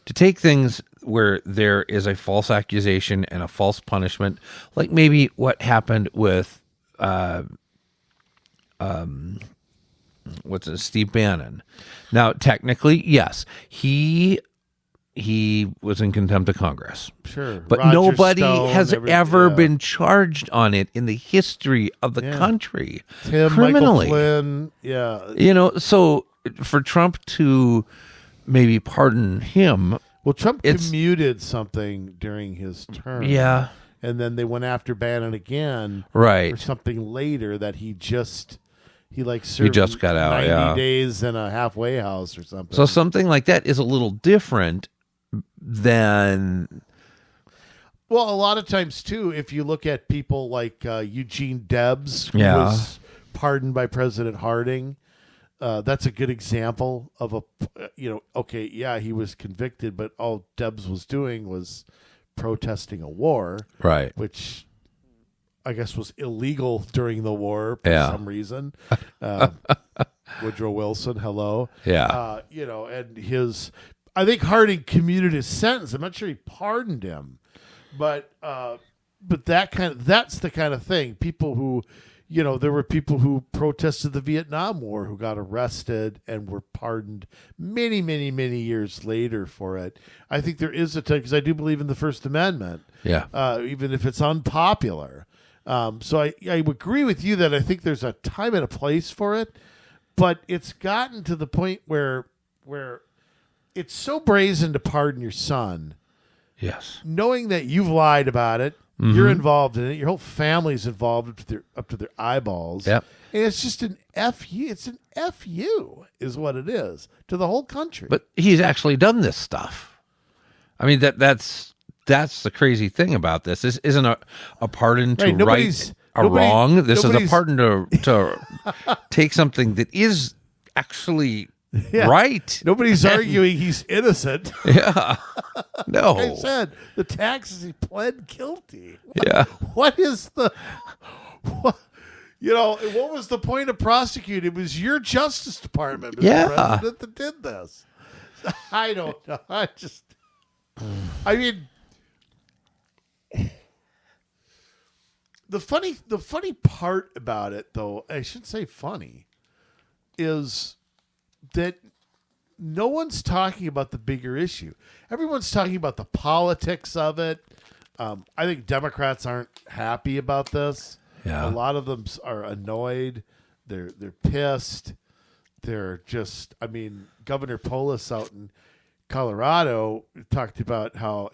To take things where there is a false accusation and a false punishment, like maybe what happened with Steve Bannon. Now, technically, yes, he was in contempt of Congress. Sure. But Roger nobody Stone, has ever been charged on it in the history of the country criminally. Michael Flynn, So for Trump to maybe pardon him. Well, Trump commuted something during his term. Yeah. And then they went after Bannon again. Right. For something later that he served just got out, 90 days in a halfway house or something. So something like that is a little different than... Well, a lot of times, too, if you look at people like Eugene Debs, who was pardoned by President Harding, that's a good example of he was convicted, but all Debs was doing was protesting a war, right? Which I guess was illegal during the war for some reason. Woodrow Wilson, hello. Yeah. And I think Harding commuted his sentence. I'm not sure he pardoned him, but that's the kind of thing. People who, there were people who protested the Vietnam War who got arrested and were pardoned many, many, many years later for it. I think there is a time, because I do believe in the First Amendment, even if it's unpopular. So I agree with you that I think there's a time and a place for it, but it's gotten to the point where it's so brazen to pardon your son. Yes. Knowing that you've lied about it, you're involved in it, your whole family's involved up to their eyeballs. Yep. And it's just an FU. It's an FU is what it is to the whole country. But he's actually done this stuff. I mean, that's the crazy thing about this. This isn't a pardon to right a wrong. This is a pardon to take something that is actually right. Nobody's arguing he's innocent. Yeah. No. Like I said, the taxes, he pled guilty. What is the... What was the point of prosecuting? It was your Justice Department, Mr. President, that did this. I don't know. I mean... The funny part about it, though, I shouldn't say funny, is that no one's talking about the bigger issue. Everyone's talking about the politics of it. I think Democrats aren't happy about this. Yeah. A lot of them are annoyed. They're pissed. They're just, Governor Polis out in Colorado talked about how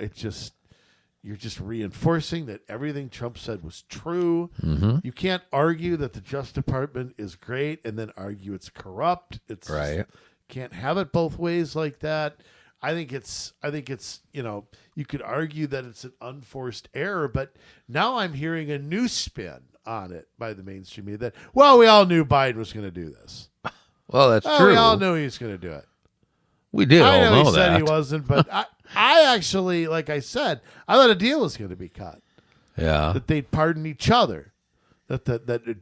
you're just reinforcing that everything Trump said was true. Mm-hmm. You can't argue that the Justice Department is great and then argue it's corrupt. It's right. Can't have it both ways like that. I think it's you could argue that it's an unforced error, but now I'm hearing a new spin on it by the mainstream media that, we all knew Biden was going to do this. Well, that's true. We all knew he was going to do it. We did all know he that. said he wasn't, but I actually, like I said, I thought a deal was going to be cut. Yeah. That they'd pardon each other. That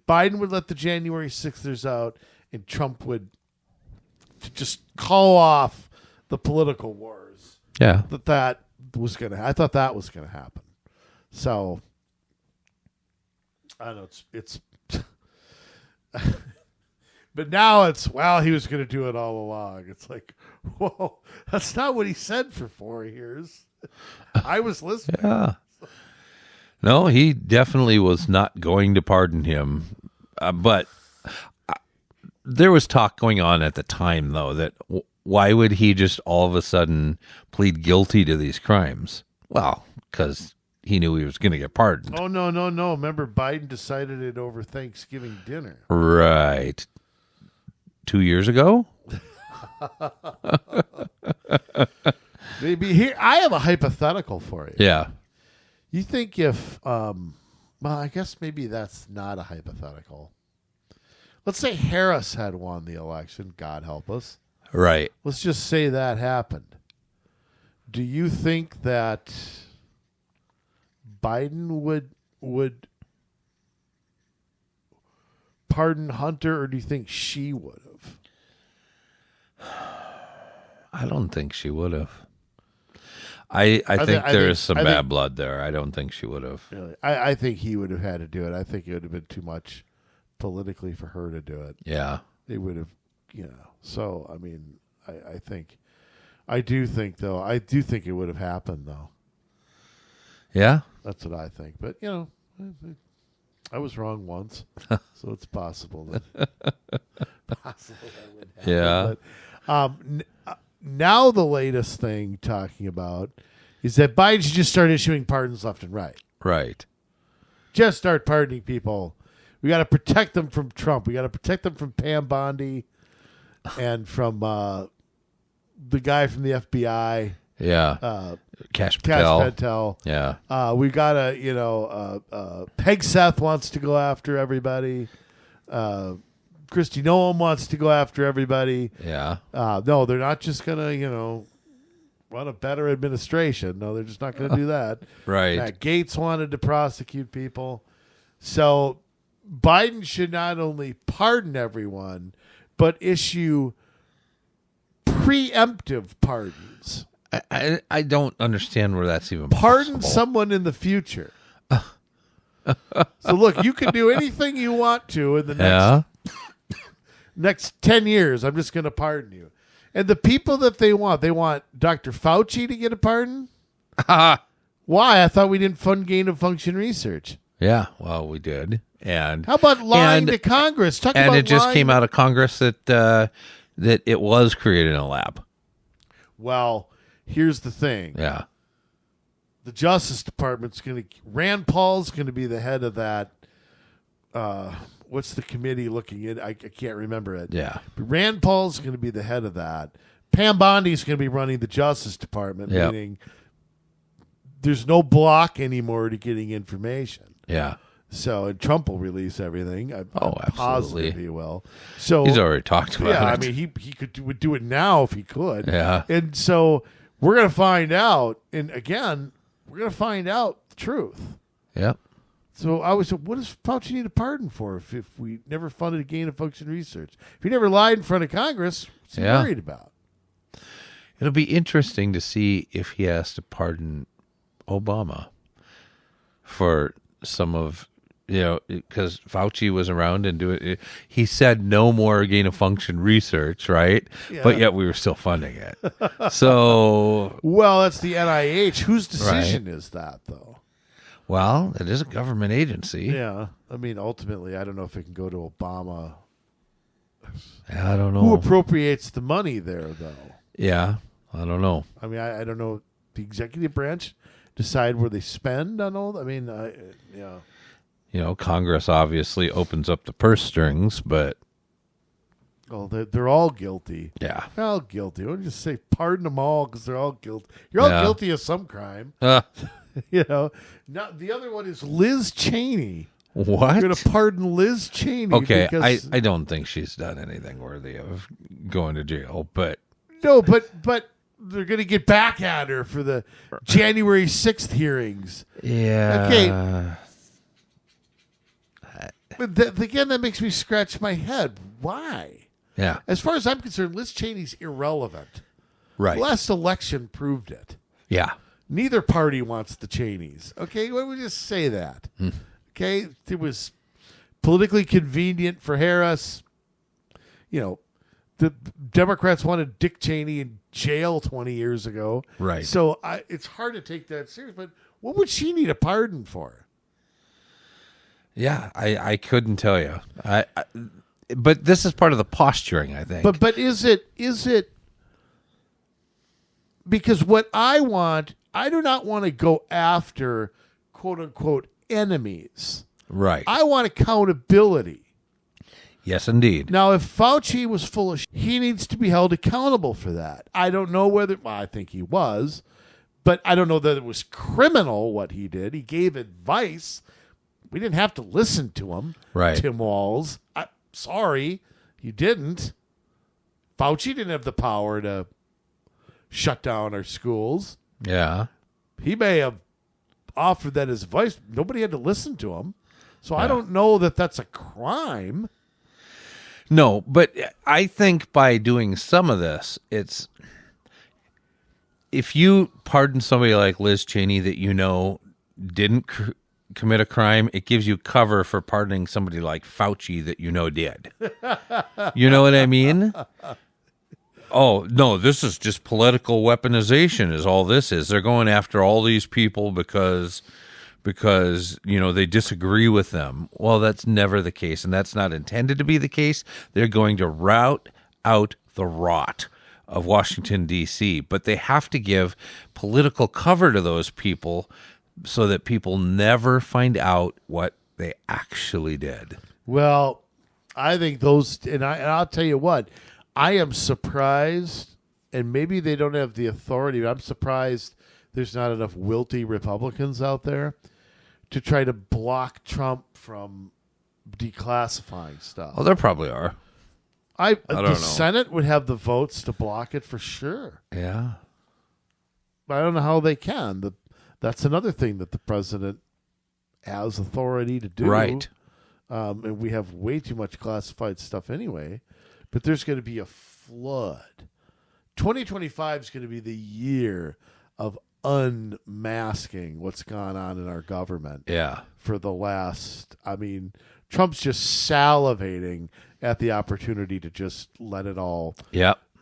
Biden would let the January 6thers out and Trump would just call off the political wars. Yeah. That was going to, I thought that was going to happen. So, I don't know, it's but now it's, he was going to do it all along. It's like, whoa, that's not what he said for 4 years. I was listening. Yeah. No, he definitely was not going to pardon him. But there was talk going on at the time, though, that why would he just all of a sudden plead guilty to these crimes? Well, because he knew he was going to get pardoned. Oh, no. Remember, Biden decided it over Thanksgiving dinner. Right. 2 years ago? Maybe here. I have a hypothetical for you. Yeah. You think if, I guess maybe that's not a hypothetical. Let's say Harris had won the election. God help us. Right. Let's just say that happened. Do you think that Biden would pardon Hunter, or do you think she would have? I don't think she would have. I think there's some bad blood there. I don't think she would have. Really, I think he would have had to do it. I think it would have been too much politically for her to do it. Yeah. They would have, So, I do think it would have happened, though. Yeah? That's what I think. But, I was wrong once, so it's possible that would happen. Yeah. But, now the latest thing talking about is that Biden should just start issuing pardons left and right. Right. Just start pardoning people. We got to protect them from Trump. We got to protect them from Pam Bondi and from the guy from the FBI. Yeah. Cash Patel. Yeah. We got to, Peg Seth wants to go after everybody. Kristi Noem wants to go after everybody. Yeah. No, they're not just going to, run a better administration. No, they're just not going to do that. Right. Matt Gaetz wanted to prosecute people. So Biden should not only pardon everyone, but issue preemptive pardons. I don't understand where that's even Pardon possible. someone in the future. So look, you can do anything you want to in the next 10 years. I'm just going to pardon you. And the people that they want Dr. Fauci to get a pardon. Why? I thought we didn't fund gain of function research. Yeah, well, we did. And how about lying to Congress? And it just came out of Congress that it was created in a lab. Well, here's the thing. Yeah. The Justice Department's Rand Paul's going to be the head of that. What's the committee looking at? I can't remember it. Yeah. But Rand Paul's going to be the head of that. Pam Bondi's going to be running the Justice Department, meaning there's no block anymore to getting information. Yeah. So, and Trump will release everything. I'm absolutely. Positive he will. So he's already talked about it. Yeah, I mean, he would do it now if he could. Yeah. And so we're going to find out. And again, we're going to find out the truth. Yep. So I was, what does Fauci need a pardon for if we never funded a gain of function research? If he never lied in front of Congress, what's he worried about? It'll be interesting to see if he has to pardon Obama for some of, because Fauci was around and he said no more gain of function research, right? Yeah. But yet we were still funding it. So, well, that's the NIH. Whose decision is that, though? Well, it is a government agency. Yeah. I mean, ultimately, I don't know if it can go to Obama. Yeah, I don't know. Who appropriates the money there, though? Yeah, I don't know. I mean, I don't know. The executive branch decide where they spend on all. I mean, yeah. Congress obviously opens up the purse strings, but they're all guilty. Yeah, they're all guilty. I would just say pardon them all because they're all guilty. You're all guilty of some crime. Now the other one is Liz Cheney. What? You're going to pardon Liz Cheney? Okay, I don't think she's done anything worthy of going to jail, but no, but they're going to get back at her for the January 6th hearings. Yeah. Okay. But again, that makes me scratch my head. Why? Yeah. As far as I'm concerned, Liz Cheney's irrelevant. Right. The last election proved it. Yeah. Neither party wants the Cheneys. Okay, why don't we just say that? Okay, it was politically convenient for Harris. The Democrats wanted Dick Cheney in jail 20 years ago. Right. So it's hard to take that serious. But what would she need a pardon for? Yeah, I couldn't tell you. But this is part of the posturing, I think. But is it because what I want, I do not want to go after quote unquote enemies. Right. I want accountability. Yes, indeed. Now, if Fauci was full of he needs to be held accountable for that. I don't know whether, I think he was, but I don't know that it was criminal what he did. He gave advice. We didn't have to listen to him. Right. Tim Walz. Sorry, you didn't. Fauci didn't have the power to shut down our schools. Yeah. He may have offered that as advice. Nobody had to listen to him. So I don't know that that's a crime. No, but I think by doing some of this, it's if you pardon somebody like Liz Cheney that didn't commit a crime, it gives you cover for pardoning somebody like Fauci that did. You know what I mean? Oh, no, this is just political weaponization is all this is. They're going after all these people because they disagree with them. Well, that's never the case, and that's not intended to be the case. They're going to rout out the rot of Washington, D.C., but they have to give political cover to those people so that people never find out what they actually did. Well, I think and I'll tell you what, I am surprised, and maybe they don't have the authority, but I'm surprised there's not enough wilty Republicans out there to try to block Trump from declassifying stuff. Oh, there probably are. I don't know. know. Senate would have the votes to block it for sure. Yeah. But I don't know how they can. That's another thing that the president has authority to do. Right. And we have way too much classified stuff anyway. But there's going to be a flood. 2025 is going to be the year of unmasking what's gone on in our government. Yeah. For the last, Trump's just salivating at the opportunity to just let it all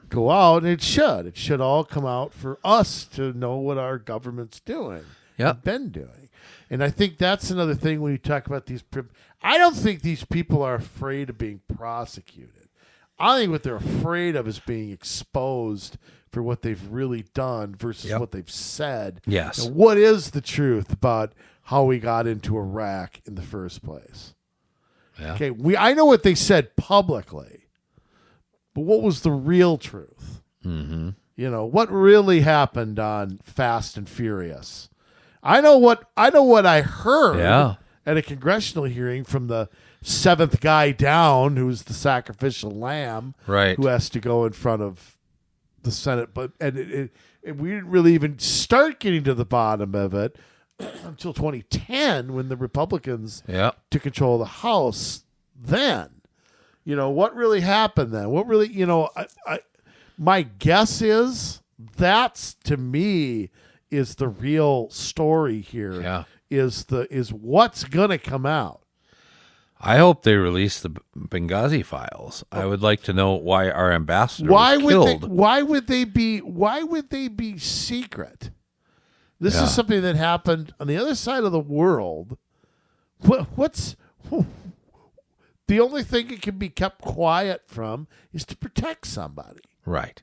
go out. And it should all come out for us to know what our government's doing. Been doing. And I think that's another thing when you talk about these. I don't think these people are afraid of being prosecuted. I think what they're afraid of is being exposed for what they've really done versus what they've said. Yes. And what is the truth about how we got into Iraq in the first place? Yeah. Okay, I know what they said publicly, but what was the real truth? Mm-hmm. What really happened on Fast and Furious? I know what I heard at a congressional hearing from the seventh guy down, who's the sacrificial lamb, right, who has to go in front of the Senate. But and we didn't really even start getting to the bottom of it until 2010 when the Republicans took control of the House. Then, what really happened then? What really, my guess is that's, to me, is the real story here. Yeah. Is what's going to come out. I hope they release the Benghazi files. I would like to know why our ambassador was killed. Why would they be secret? This is something that happened on the other side of the world. What's the only thing it can be kept quiet from is to protect somebody. Right.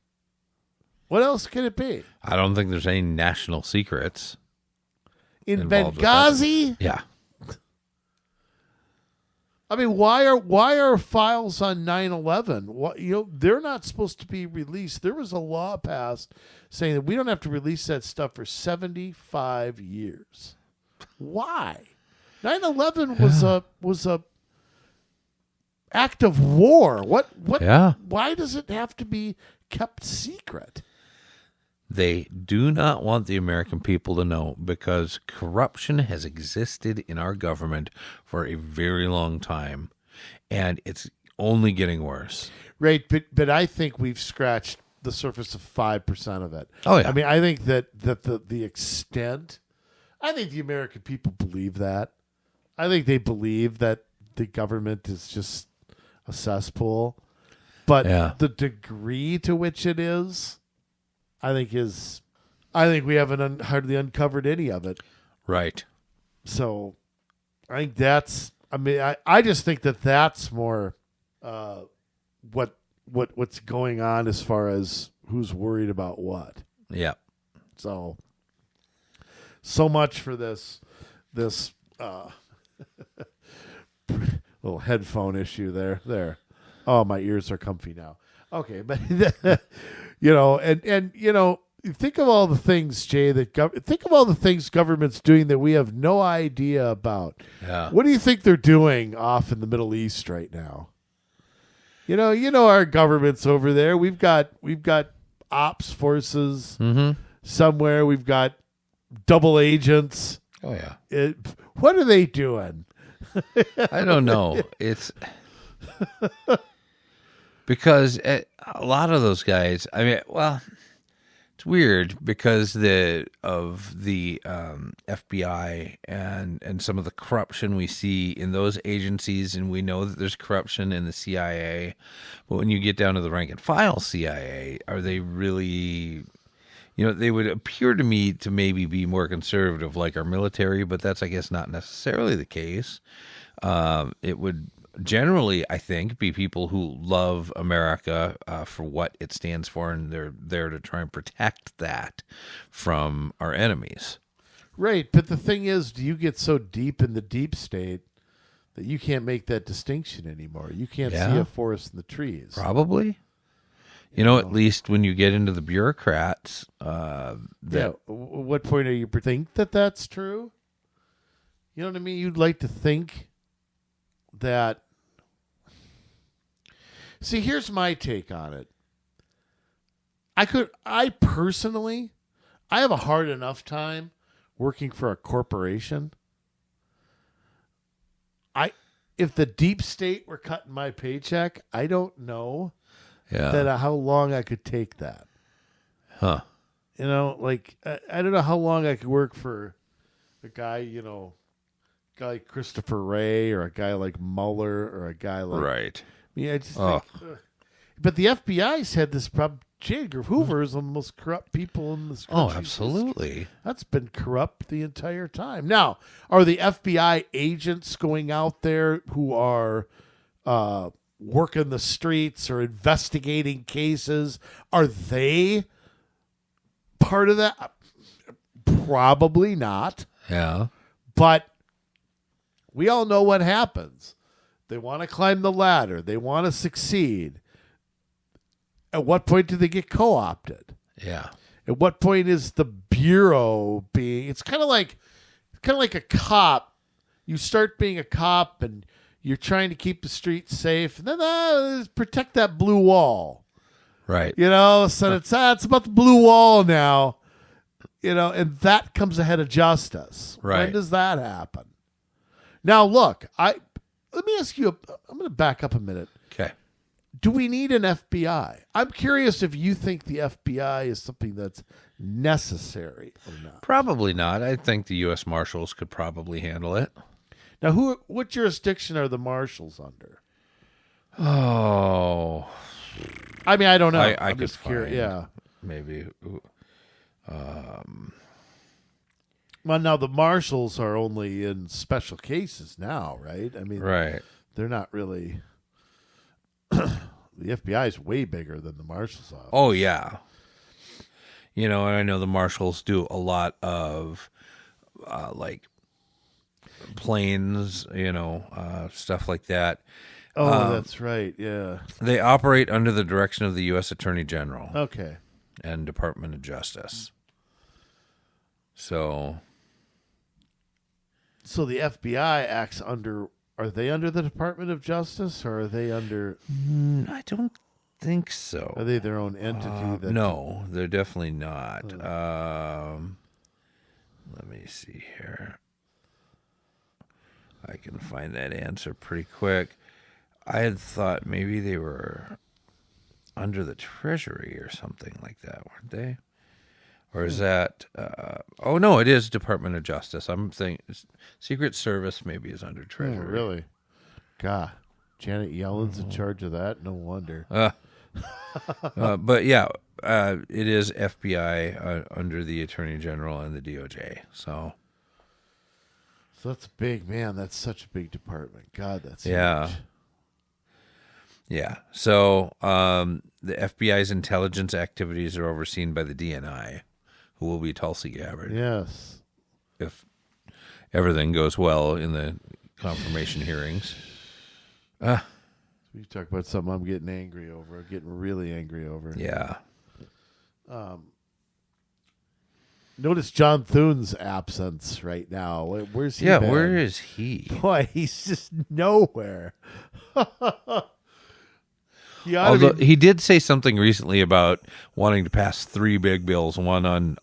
What else can it be? I don't think there's any national secrets in Benghazi. Yeah. Why are files on 9/11? They're not supposed to be released. There was a law passed saying that we don't have to release that stuff for 75 years. Why? 9/11 was a act of war. What? Yeah. Why does it have to be kept secret? They do not want the American people to know because corruption has existed in our government for a very long time, and it's only getting worse. Right, but I think we've scratched the surface of 5% of it. Oh, yeah. I think that the extent, I think the American people believe that. I think they believe that the government is just a cesspool, but the degree to which it is, I think we haven't hardly uncovered any of it. Right. So I think that's, I just think that more what's going on as far as who's worried about what. Yeah. So much for this little headphone issue there. Oh, my ears are comfy now. Okay, but think of all the things, Jay, think of all the things government's doing that we have no idea about. Yeah. What do you think they're doing off in the Middle East right now? Our government's over there. We've got ops forces somewhere. We've got double agents. Oh yeah. What are they doing? I don't know. It's because a lot of those guys, it's weird because the FBI and some of the corruption we see in those agencies, and we know that there's corruption in the CIA, but when you get down to the rank and file CIA, are they really, they would appear to me to maybe be more conservative like our military, but that's, I guess, not necessarily the case. It would generally, I think, be people who love America for what it stands for, and they're there to try and protect that from our enemies. Right, but the thing is, do you get so deep in the deep state that you can't make that distinction anymore? You can't see a forest in the trees. Probably. At least when you get into the bureaucrats. What point are you think that that's true? You know what I mean? You'd like to think that. See, here's my take on it. I personally have a hard enough time working for a corporation. If the deep state were cutting my paycheck, I don't know that how long I could take that. Huh. You know, like I don't know how long I could work for a guy, guy like Christopher Wray or a guy like Mueller or a guy like Right. I just think, but the FBI's had this problem. J. Edgar Hoover is one of the most corrupt people in this country. Oh, absolutely. That's been corrupt the entire time. Now, are the FBI agents going out there who are working the streets or investigating cases? Are they part of that? Probably not. Yeah. But we all know what happens. They want to climb the ladder. They want to succeed. At what point do they get co-opted? Yeah. At what point is the bureau being? It's kind of like a cop. You start being a cop and you're trying to keep the streets safe, and then protect that blue wall. Right. So it's about the blue wall now. And that comes ahead of justice. Right. When does that happen? Now, look, let me ask you. I'm going to back up a minute. Okay. Do we need an FBI? I'm curious if you think the FBI is something that's necessary or not. Probably not. I think the U.S. Marshals could probably handle it. Now, what jurisdiction are the marshals under? Oh. I mean, I don't know. I I'm could just curious. Yeah. Maybe. Well, now the marshals are only in special cases now, right? I mean, Right. they're not really. The FBI is way bigger than the marshal's office. Oh, yeah. And I know the marshals do a lot of, like, planes, stuff like that. Oh, that's right. Yeah. They operate under the direction of the U.S. Attorney General Okay. and Department of Justice. So the FBI acts under. Are they under the Department of Justice, or are they under? I don't think so. Are they their own entity? No, they're definitely not. Let me see here. I can find that answer pretty quick. I had thought maybe they were under the Treasury or something like that, weren't they? Or is that... oh, no, it is Department of Justice. I'm thinking Secret Service maybe is under Treasury. Oh, really? God. Janet Yellen's in charge of that? No wonder. But, yeah, it is FBI under the Attorney General and the DOJ. So that's big, man. That's such a big department. God, that's yeah. huge. Yeah. So the FBI's intelligence activities are overseen by the DNI, who will be Tulsi Gabbard. Yes. If everything goes well in the confirmation hearings. You talk about something I'm getting angry over. I'm getting really angry over. Yeah. Notice John Thune's absence right now. Where's he? Yeah, been? where is he? Boy, he's just nowhere. Although he did say something recently about wanting to pass 3 big bills, one on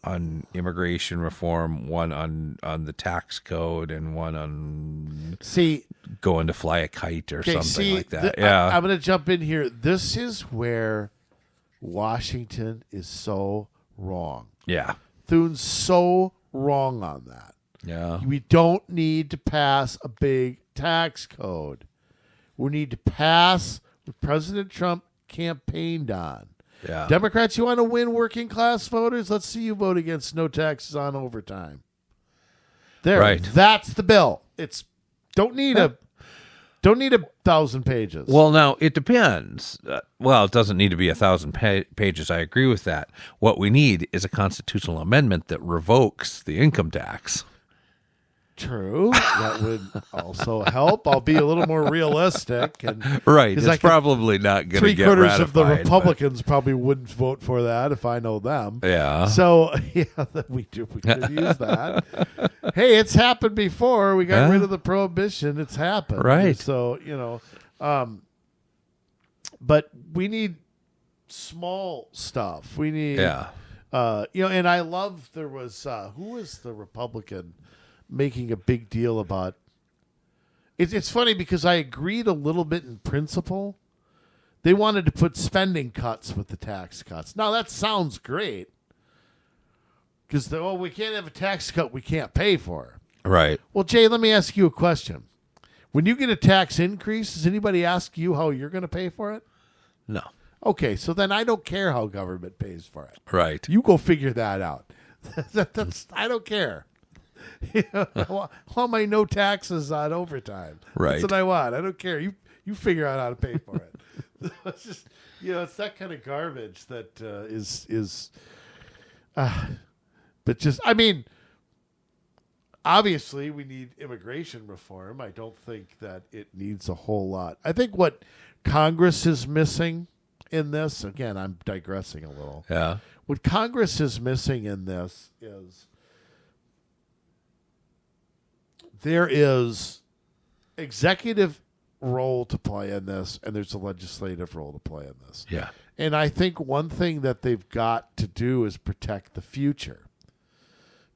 immigration reform, one on the tax code, and one on going to fly a kite or something like that. I'm going to jump in here. This is where Washington is so wrong. Yeah. Thune's so wrong on that. Yeah. We don't need to pass a big tax code. We need to pass what President Trump campaigned on. Yeah. Democrats, you want to win working class voters? Let's see you vote against no taxes on overtime. There. Right. That's the bill. It's don't need a 1,000 pages. Well, now, it depends. It doesn't need to be 1,000 pages. I agree with that. What we need is a constitutional amendment that revokes the income tax. True. That would also help. I'll be a little more realistic. Right. It's probably not going to get ratified. 3/4 of the Republicans probably wouldn't vote for that if I know them. Yeah. So, yeah, we could use that. Hey, it's happened before. We got rid of the prohibition. It's happened. Right. So, but we need small stuff. We need, and I love there was, who was the Republican making a big deal about it's funny because I agreed a little bit in principle. They wanted to put spending cuts with the tax cuts. Now that sounds great, Because, we can't have a tax cut we can't pay for. Right. Well, Jay, let me ask you a question. When you get a tax increase, does anybody ask you how you're going to pay for it? No. Okay, so then I don't care how government pays for it. Right. You go figure that out. I don't care. I want my no taxes on overtime. Right. That's what I want. I don't care. You figure out how to pay for it. It's just, it's that kind of garbage that is. But just, I mean, obviously we need immigration reform. I don't think that it needs a whole lot. I think what Congress is missing in this, again, I'm digressing a little. Yeah. What Congress is missing in this is there is executive role to play in this, and there's a legislative role to play in this. Yeah. And I think one thing that they've got to do is protect the future.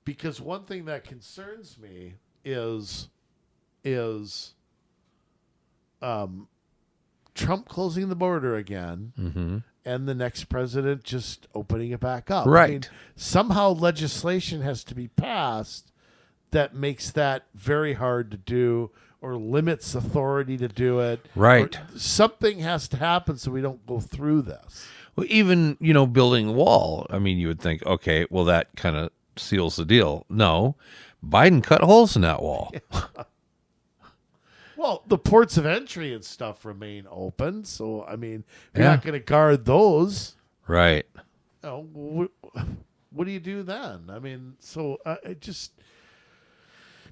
Because one thing that concerns me is Trump closing the border again, and the next president just opening it back up. Right. I mean, somehow legislation has to be passed that makes that very hard to do or limits authority to do it. Right. Or something has to happen so we don't go through this. Well, even, building a wall, I mean, you would think, okay, well, that kind of seals the deal. No, Biden cut holes in that wall. Well, the ports of entry and stuff remain open. So, I mean, you're Yeah. not going to guard those. Right. What do you do then? I mean, so it just...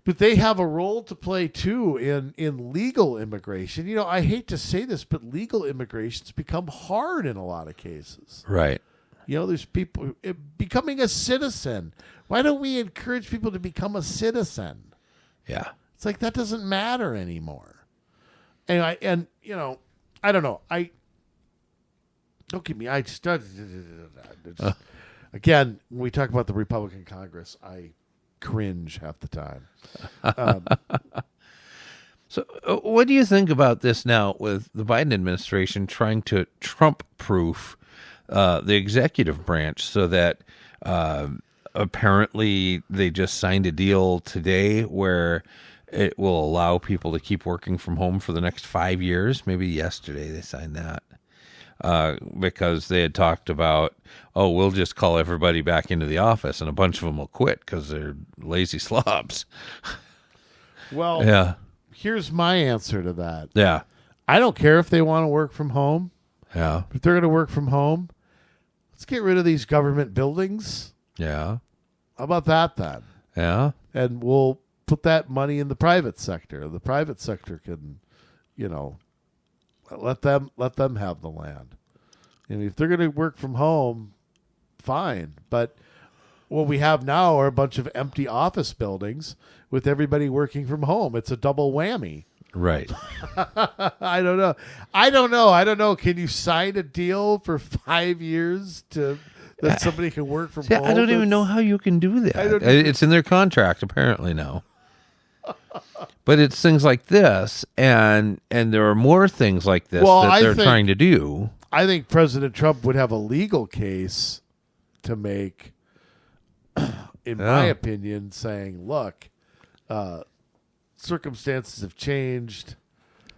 But they have a role to play, too, in legal immigration. I hate to say this, but legal immigration's become hard in a lot of cases. Right. There's people becoming a citizen. Why don't we encourage people to become a citizen? Yeah. It's like that doesn't matter anymore. Anyway, and I don't know. Don't give me. Again, when we talk about the Republican Congress, I cringe half the time. So what do you think about this now with the Biden administration trying to Trump-proof the executive branch so that apparently they just signed a deal today where it will allow people to keep working from home for the next 5 years? Maybe yesterday they signed that because they had talked about, we'll just call everybody back into the office and a bunch of them will quit because they're lazy slobs. Well, Yeah. Here's my answer to that. Yeah. I don't care if they want to work from home. Yeah. If they're going to work from home, let's get rid of these government buildings. Yeah. How about that then? Yeah. And we'll put that money in the private sector. The private sector can, let them have the land. And if they're going to work from home, fine. But what we have now are a bunch of empty office buildings with everybody working from home. It's a double whammy. Right. I don't know. Can you sign a deal for 5 years that somebody can work from home? I don't even know how you can do that. It's in their contract apparently now. But it's things like this, and there are more things like this that they're trying to do. I think President Trump would have a legal case to make, in my opinion, saying, look, circumstances have changed.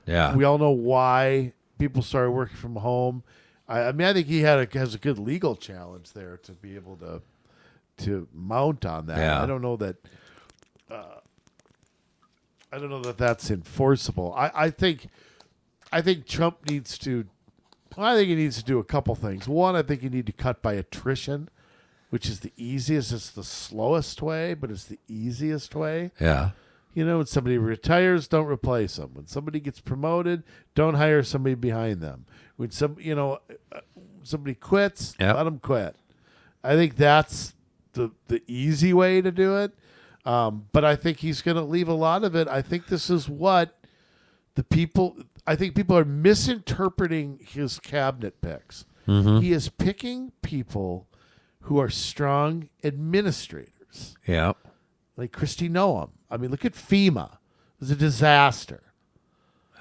Yeah. We all know why people started working from home. I think he has a good legal challenge there to be able to mount on that. Yeah. I don't know that that's enforceable. I think Trump needs to. I think he needs to do a couple things. One, I think you need to cut by attrition, which is the easiest. It's the slowest way, but it's the easiest way. Yeah. When somebody retires, don't replace them. When somebody gets promoted, don't hire somebody behind them. When somebody quits, let them quit. I think that's the easy way to do it. But I think he's going to leave a lot of it. I think this is what people are misinterpreting his cabinet picks. Mm-hmm. He is picking people who are strong administrators. Yeah. Like Kristi Noem. I mean, look at FEMA. It was a disaster.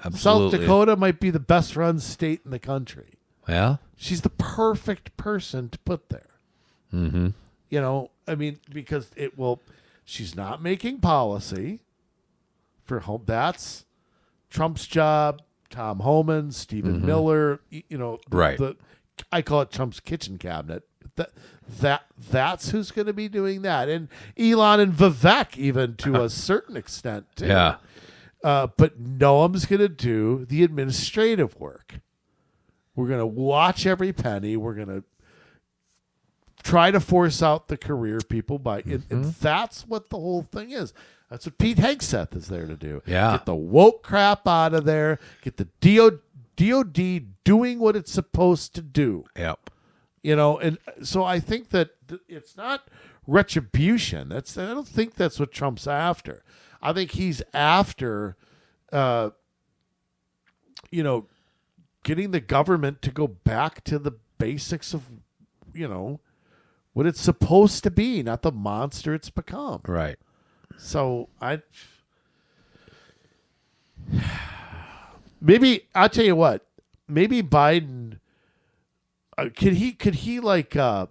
Absolutely. South Dakota might be the best run state in the country. Yeah. She's the perfect person to put there. Mm-hmm. I mean, because she's not making policy for home. That's Trump's job. Tom Homan, Stephen Miller, Right. I call it Trump's kitchen cabinet. That's who's going to be doing that. And Elon and Vivek, even to a certain extent, too. Yeah. But Noam's going to do the administrative work. We're going to watch every penny. We're going to try to force out the career people and that's what the whole thing is. That's what Pete Hegseth is there to do. Yeah. Get the woke crap out of there. Get the DOD doing what it's supposed to do. Yep. And so I think that it's not retribution. I don't think that's what Trump's after. I think he's after, getting the government to go back to the basics of, what it's supposed to be, not the monster it's become. Right. So maybe I'll tell you what. Maybe Biden could he because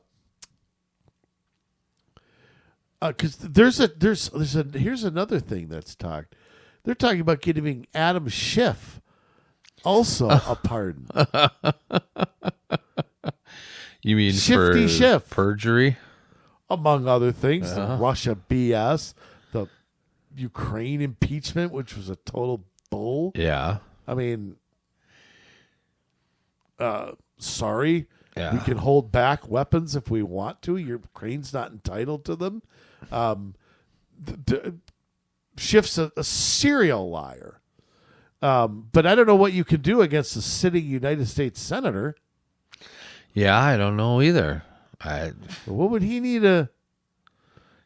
here's another thing that's talked. They're talking about giving Adam Schiff also a pardon. You mean Shifty for Schiff. perjury? Among other things, the Russia BS, the Ukraine impeachment, which was a total bull. Yeah. I mean, sorry. Yeah. We can hold back weapons if we want to. Ukraine's not entitled to them. Schiff's a serial liar. But I don't know what you can do against a sitting United States senator. Yeah, I don't know either. What would he need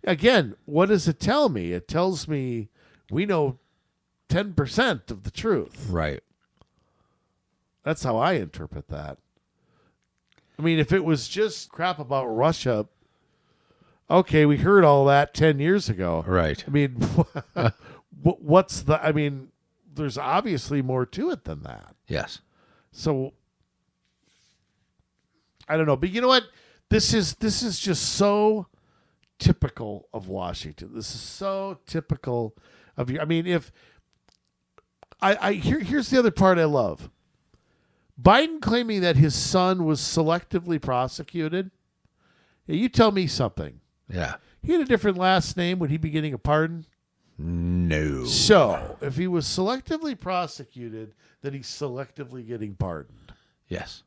Again, what does it tell me? It tells me we know 10% of the truth. Right. That's how I interpret that. I mean, if it was just crap about Russia, okay, we heard all that 10 years ago. Right. I mean, there's obviously more to it than that. Yes. So, I don't know. But you know what? This is just so typical of Washington. This is so typical of you. I mean, here's the other part I love. Biden claiming that his son was selectively prosecuted. Yeah, you tell me something. Yeah. He had a different last name. Would he be getting a pardon? No. So, if he was selectively prosecuted, then he's selectively getting pardoned. Yes.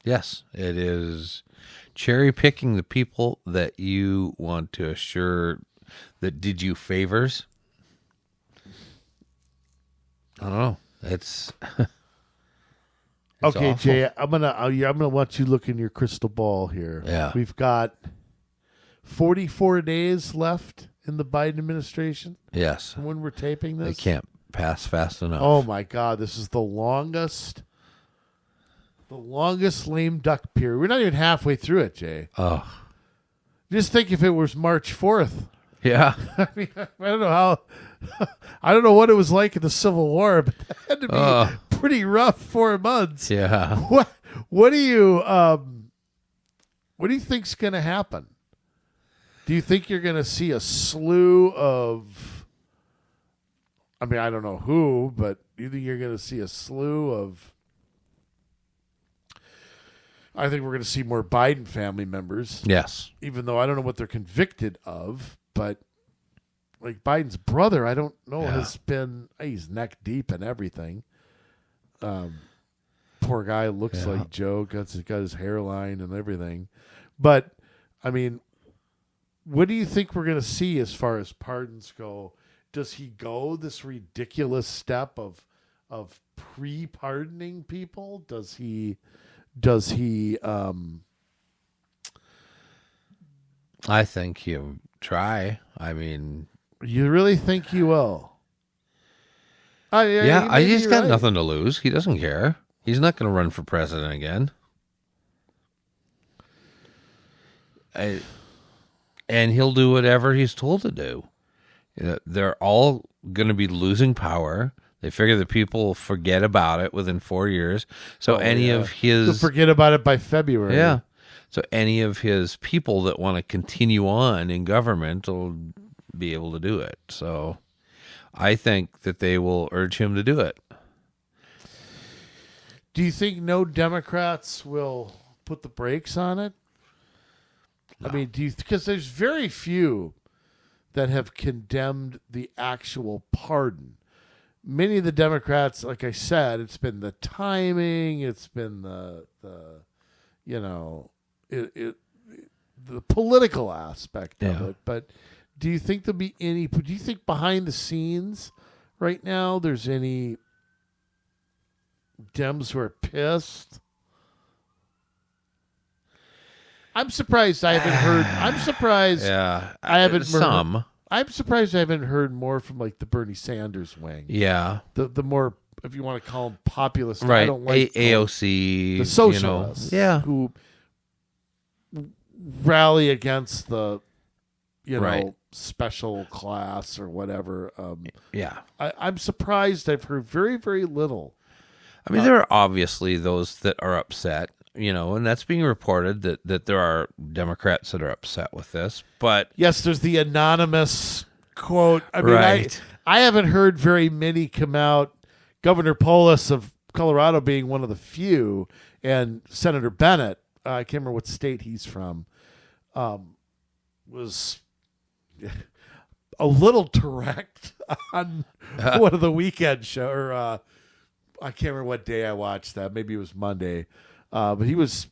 Yes, it is cherry picking the people that you want to assure that did you favors. I don't know. It's okay, awful. Jay. I'm gonna let you look in your crystal ball here. Yeah. We've got 44 days left in the Biden administration. Yes. When we're taping this, They can't pass fast enough. Oh my God, this is the longest lame duck period. We're not even halfway through it, Jay. Oh. Just think if it was March 4th. Yeah. I mean, I don't know how. I don't know what it was like in the Civil War, but it had to be pretty rough 4 months. Yeah. What do you think's going to happen? Do you think you're going to see a slew of? I mean, I don't know who, but do you think you're going to see a slew of? I think we're going to see more Biden family members. Yes. Even though I don't know what they're convicted of, but like Biden's brother, I don't know, has been, he's neck deep in everything. Poor guy looks like Joe, got his hairline and everything. But, I mean, what do you think we're going to see as far as pardons go? Does he go this ridiculous step of pre-pardoning people? Does he I think he'll try. I mean, you really think he will? He's got nothing to lose. He doesn't care. He's not going to run for president again. And he'll do whatever he's told to do. They're all going to be losing power. They figure that people will forget about it within 4 years. So of his... They'll forget about it by February. Yeah. So any of his people that want to continue on in government will be able to do it. So I think that they will urge him to do it. Do you think no Democrats will put the brakes on it? No. I mean, because there's very few that have condemned the actual pardon. Many of the Democrats, like I said, it's been the timing, it's been the political aspect of it. But do you think there'll be any? Do you think behind the scenes right now there's any Dems who are pissed? I'm surprised I haven't heard. I'm surprised. Yeah, I haven't some. Heard, I'm surprised I haven't heard more from like the Bernie Sanders wing. Yeah, the more, if you want to call them populist, right? I don't like AOC, the socialists, who rally against the, special class or whatever. I'm surprised I've heard very, very little. I mean, there are obviously those that are upset, and that's being reported that there are Democrats that are upset with this. But yes, there's the anonymous quote. I mean, right. I haven't heard very many come out. Governor Polis of Colorado being one of the few, and Senator Bennett, I can't remember what state he's from, was a little direct on one of the weekend show, or I can't remember what day I watched that. Maybe it was Monday, but he was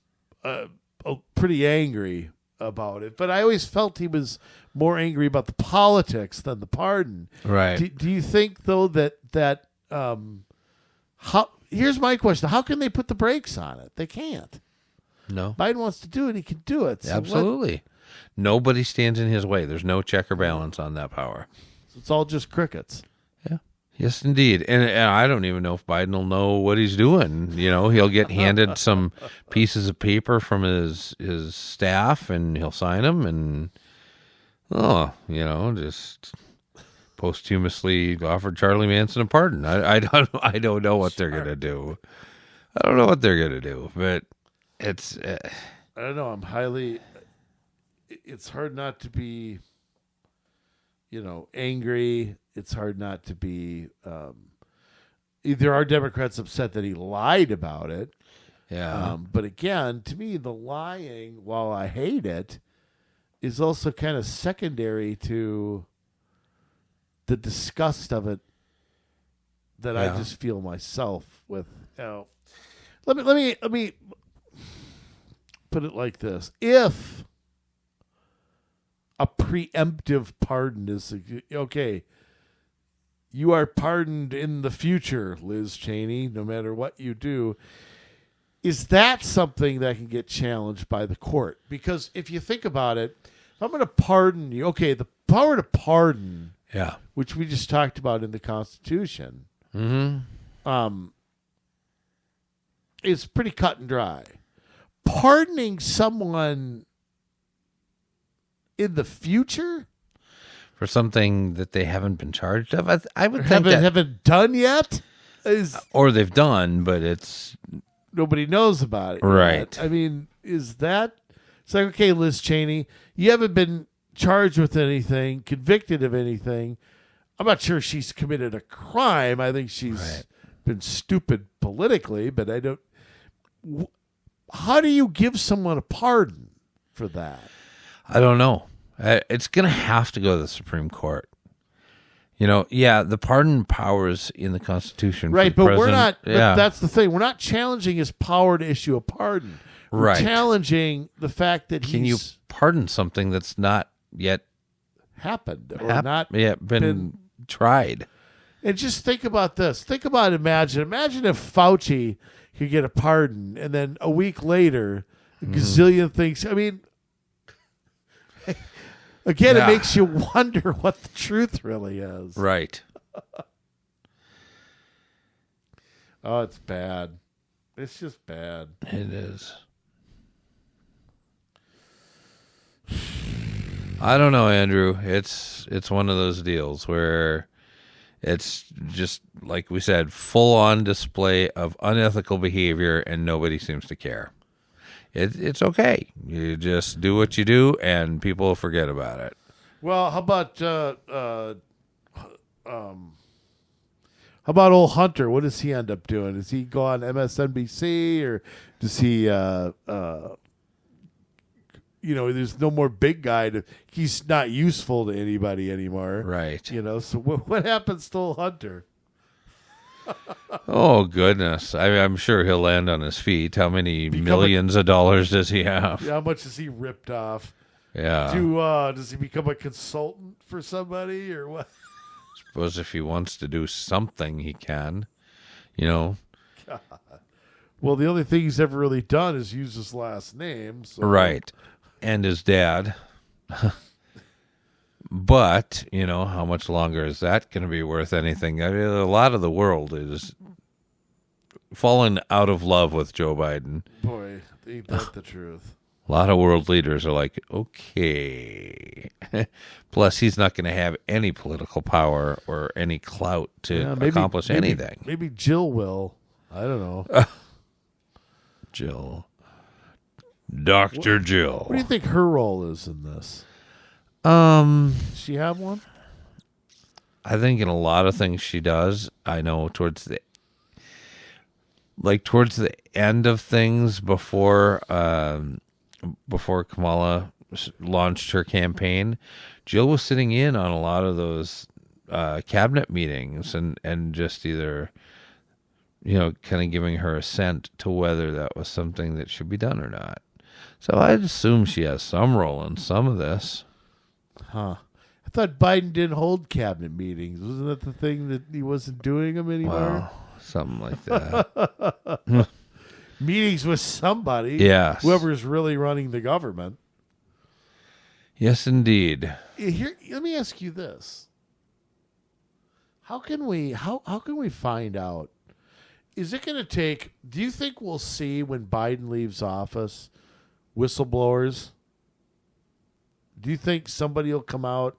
pretty angry about it. But I always felt he was more angry about the politics than the pardon. Right? Do you think though that how? Here's my question: how can they put the brakes on it? They can't. No. Biden wants to do it; he can do it. So absolutely. Nobody stands in his way. There's no check or balance on that power. It's all just crickets. Yeah. Yes, indeed. And I don't even know if Biden will know what he's doing. He'll get handed some pieces of paper from his staff, and he'll sign them, and just posthumously offered Charlie Manson a pardon. I don't know what they're gonna do. I don't know what they're gonna do, but it's. I don't know. It's hard not to be, angry. It's hard not to be. There are Democrats upset that he lied about it. Yeah. But again, to me, the lying, while I hate it, is also kind of secondary to the disgust of it that I just feel myself with. Let me put it like this: if a preemptive pardon is okay, you are pardoned in the future, Liz Cheney, no matter what you do. Is that something that can get challenged by the court? Because if you think about it, if I'm going to pardon you, okay, the power to pardon, which we just talked about in the Constitution, is pretty cut and dry. Pardoning someone in the future for something that they haven't been charged of, I would think haven't done yet, or they've done, but it's nobody knows about it. Right. Yet. I mean, is that? It's like, okay, Liz Cheney, you haven't been charged with anything, convicted of anything. I'm not sure she's committed a crime. I think she's been stupid politically, but I don't. How do you give someone a pardon for that? I don't know. It's going to have to go to the Supreme Court. The pardon powers in the Constitution. Right, but we're not. Yeah. But that's the thing. We're not challenging his power to issue a pardon. We're challenging the fact that can you pardon something that's not yet happened or not yet been tried? And just think about this. Imagine if Fauci could get a pardon, and then a week later, a gazillion things. I mean, again, it makes you wonder what the truth really is. Right. Oh, it's bad. It's just bad. It is. I don't know, Andrew. It's one of those deals where it's just, like we said, full-on display of unethical behavior, and nobody seems to care. it's okay. You just do what you do, and people will forget about it. Well, how about old Hunter? What does he end up doing? Does he go on MSNBC, or does he, there's no more big guy. He's not useful to anybody anymore. Right. So what happens to old Hunter? Oh, goodness. I'm sure he'll land on his feet. How many millions of dollars does he have? How much is he ripped off? Yeah. Does he become a consultant for somebody, or what? Suppose if he wants to do something, he can. God. Well, the only thing he's ever really done is use his last name. So. Right. And his dad. But, how much longer is that going to be worth anything? I mean, a lot of the world is falling out of love with Joe Biden. Boy, ain't that the truth. A lot of world leaders are like, okay. Plus, he's not going to have any political power or any clout to accomplish anything. Maybe Jill will. I don't know. Jill. Dr. Jill. What do you think her role is in this? Does she have one? I think in a lot of things she does. I know towards the end of things before Kamala launched her campaign, Jill was sitting in on a lot of those cabinet meetings and just either kind of giving her assent to whether that was something that should be done or not. So I'd assume she has some role in some of this. Huh. I thought Biden didn't hold cabinet meetings. Wasn't that the thing that he wasn't doing them anymore? Well, something like that. Meetings with somebody. Yes. Whoever's really running the government. Yes, indeed. Here, let me ask you this. How can we find out? Is it going to take, do you think we'll see when Biden leaves office whistleblowers? Do you think somebody will come out?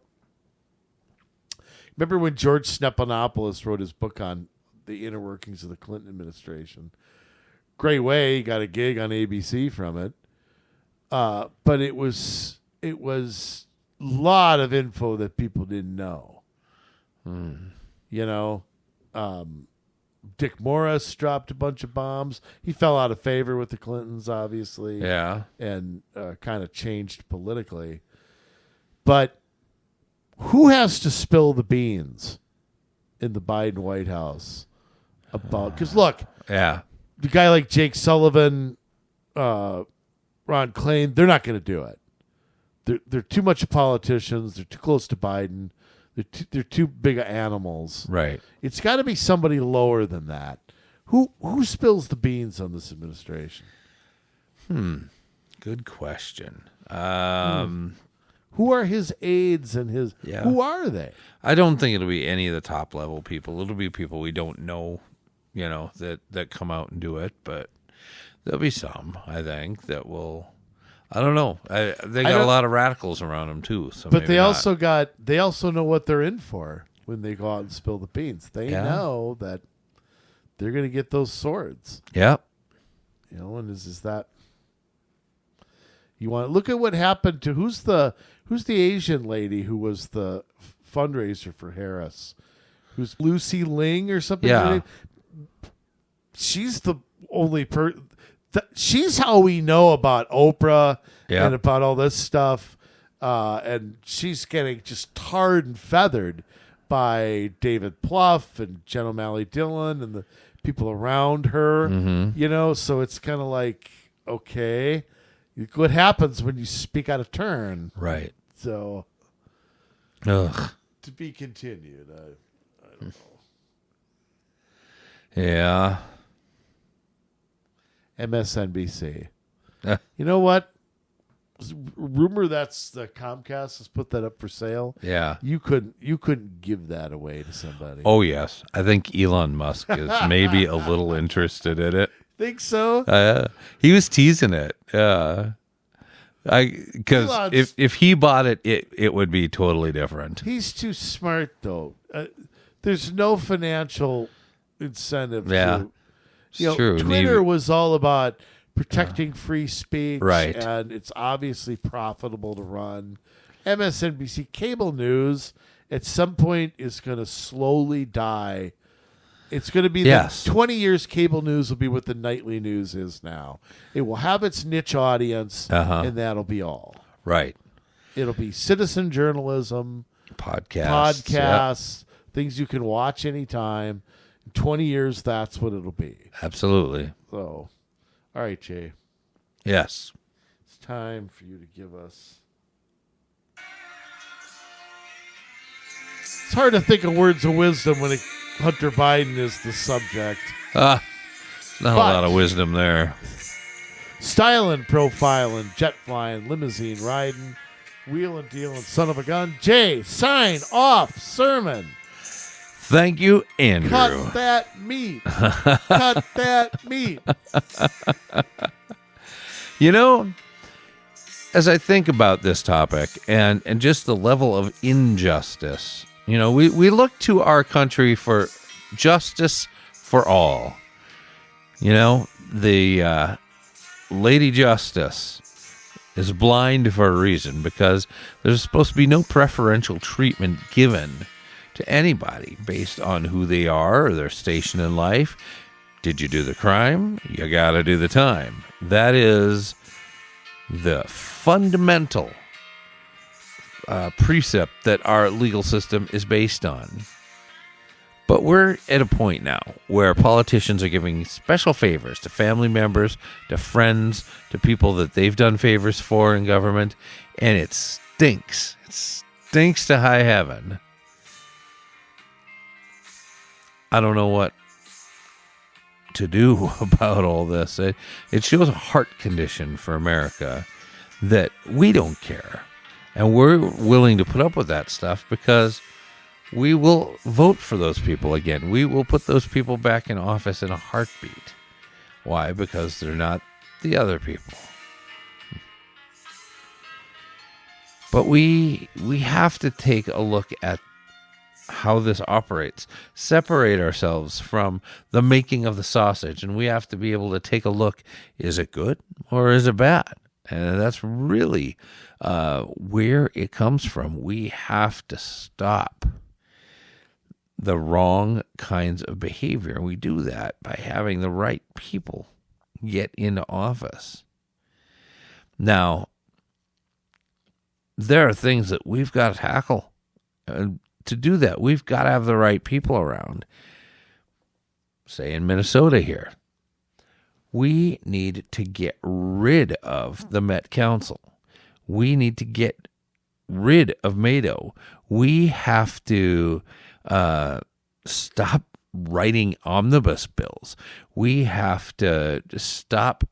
Remember when George Stephanopoulos wrote his book on the inner workings of the Clinton administration? Great way, he got a gig on ABC from it. But it was a lot of info that people didn't know. Dick Morris dropped a bunch of bombs. He fell out of favor with the Clintons, obviously. Yeah. And kind of changed politically. But who has to spill the beans in the Biden White House about? Because look, yeah, the guy like Jake Sullivan, Ron Klain, they're not going to do it. They're too much politicians. They're too close to Biden. They're too big of animals. Right. It's got to be somebody lower than that. Who spills the beans on this administration? Good question. Who are his aides and his? Yeah. Who are they? I don't think it'll be any of the top level people. It'll be people we don't know, that come out and do it. But there'll be some, I think, that will. I don't know. They got a lot of radicals around them too. So, but they also know what they're in for when they go out and spill the beans. They know that they're going to get those swords. Yep. And is that you want to look at what happened to who's the Asian lady who was the fundraiser for Harris, who's Lucy Ling or something? Yeah. She's the only person. She's how we know about Oprah and about all this stuff. And she's getting just tarred and feathered by David Plouffe and Jen O'Malley Dillon and the people around her. Mm-hmm. So it's kind of like, okay, what happens when you speak out of turn? Right. So, ugh. To be continued. I don't know. Yeah. MSNBC. You know what? Rumor that's the Comcast has put that up for sale. Yeah. You couldn't give that away to somebody. Oh yes, I think Elon Musk is maybe a little interested in it. Think so? He was teasing it. Because if he bought it, it would be totally different. He's too smart though. There's no financial incentive. Yeah. To, It's true. Twitter was all about protecting free speech. Right. And it's obviously profitable to run. MSNBC cable news at some point is going to slowly die. It's going to be Yes. 20 years cable news will be what the nightly news is now. It will have its niche audience, and that'll be all. Right. It'll be citizen journalism, Podcasts, things you can watch anytime. In 20 years, that's what it'll be. Absolutely. So, all right, Jay. Yes. It's time for you to give us... It's hard to think of words of wisdom when Hunter Biden is the subject. Not a lot of wisdom there. Styling, profiling, jet flying, limousine riding, wheeling, dealing, son of a gun. Jay, sign off sermon. Thank you, Andrew. Cut that meat. Cut that meat. You know, as I think about this topic and just the level of injustice, you know, we look to our country for justice for all. You know, the Lady Justice is blind for a reason, because there's supposed to be no preferential treatment given to anybody based on who they are or their station in life. Did you do the crime? You got to do the time. That is the fundamental precept that our legal system is based on. But we're at a point now where politicians are giving special favors to family members, to friends, to people that they've done favors for in government, and it stinks. It stinks to high heaven. I don't know what to do about all this. It shows a heart condition for America that we don't care. And we're willing to put up with that stuff because we will vote for those people again. We will put those people back in office in a heartbeat. Why? Because they're not the other people. But we have to take a look at how this operates, separate ourselves from the making of the sausage, and we have to be able to take a look, is it good or is it bad? And that's really where it comes from. We have to stop the wrong kinds of behavior, and we do that by having the right people get into office. Now, there are things that we've got to tackle. To do that, we've got to have the right people around. Say in Minnesota here, we need to get rid of the Met Council. We need to get rid of Mado. We have to stop writing omnibus bills. We have to stop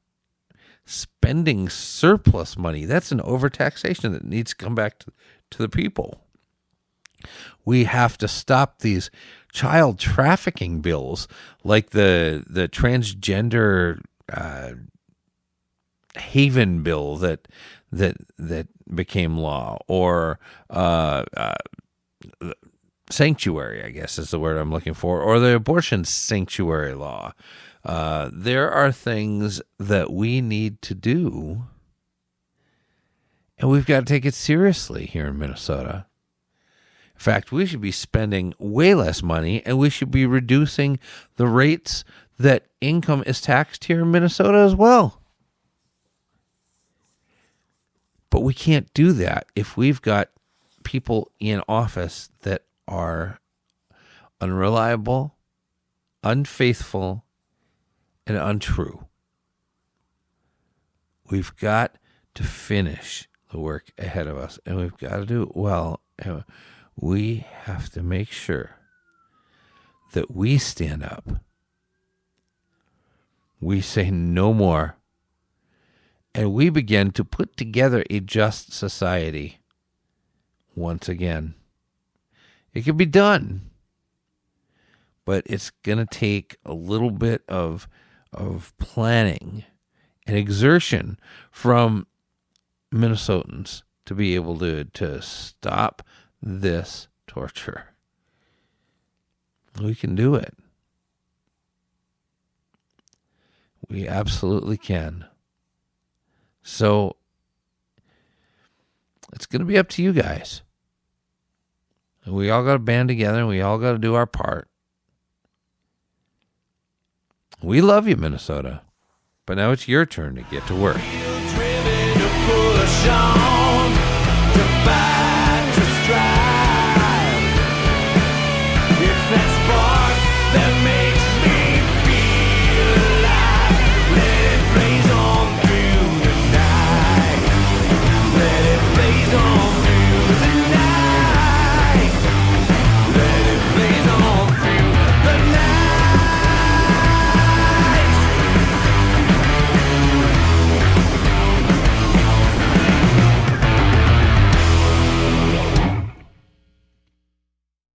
spending surplus money. That's an overtaxation that needs to come back to the people. We have to stop these child trafficking bills, like the transgender haven bill that became law, or sanctuary, I guess is the word I'm looking for, or the abortion sanctuary law. There are things that we need to do, and we've got to take it seriously here in Minnesota. In fact, we should be spending way less money, and we should be reducing the rates that income is taxed here in Minnesota as well. But we can't do that if we've got people in office that are unreliable, unfaithful, and untrue. We've got to finish the work ahead of us, and we've got to do it well. We have to make sure that we stand up. We say no more. And we begin to put together a just society once again. It can be done, but it's going to take a little bit of planning and exertion from Minnesotans to be able to stop this torture. We can do it. We absolutely can. So it's going to be up to you guys. We all got to band together and we all got to do our part. We love you, Minnesota. But now it's your turn to get to work. Driven to push on.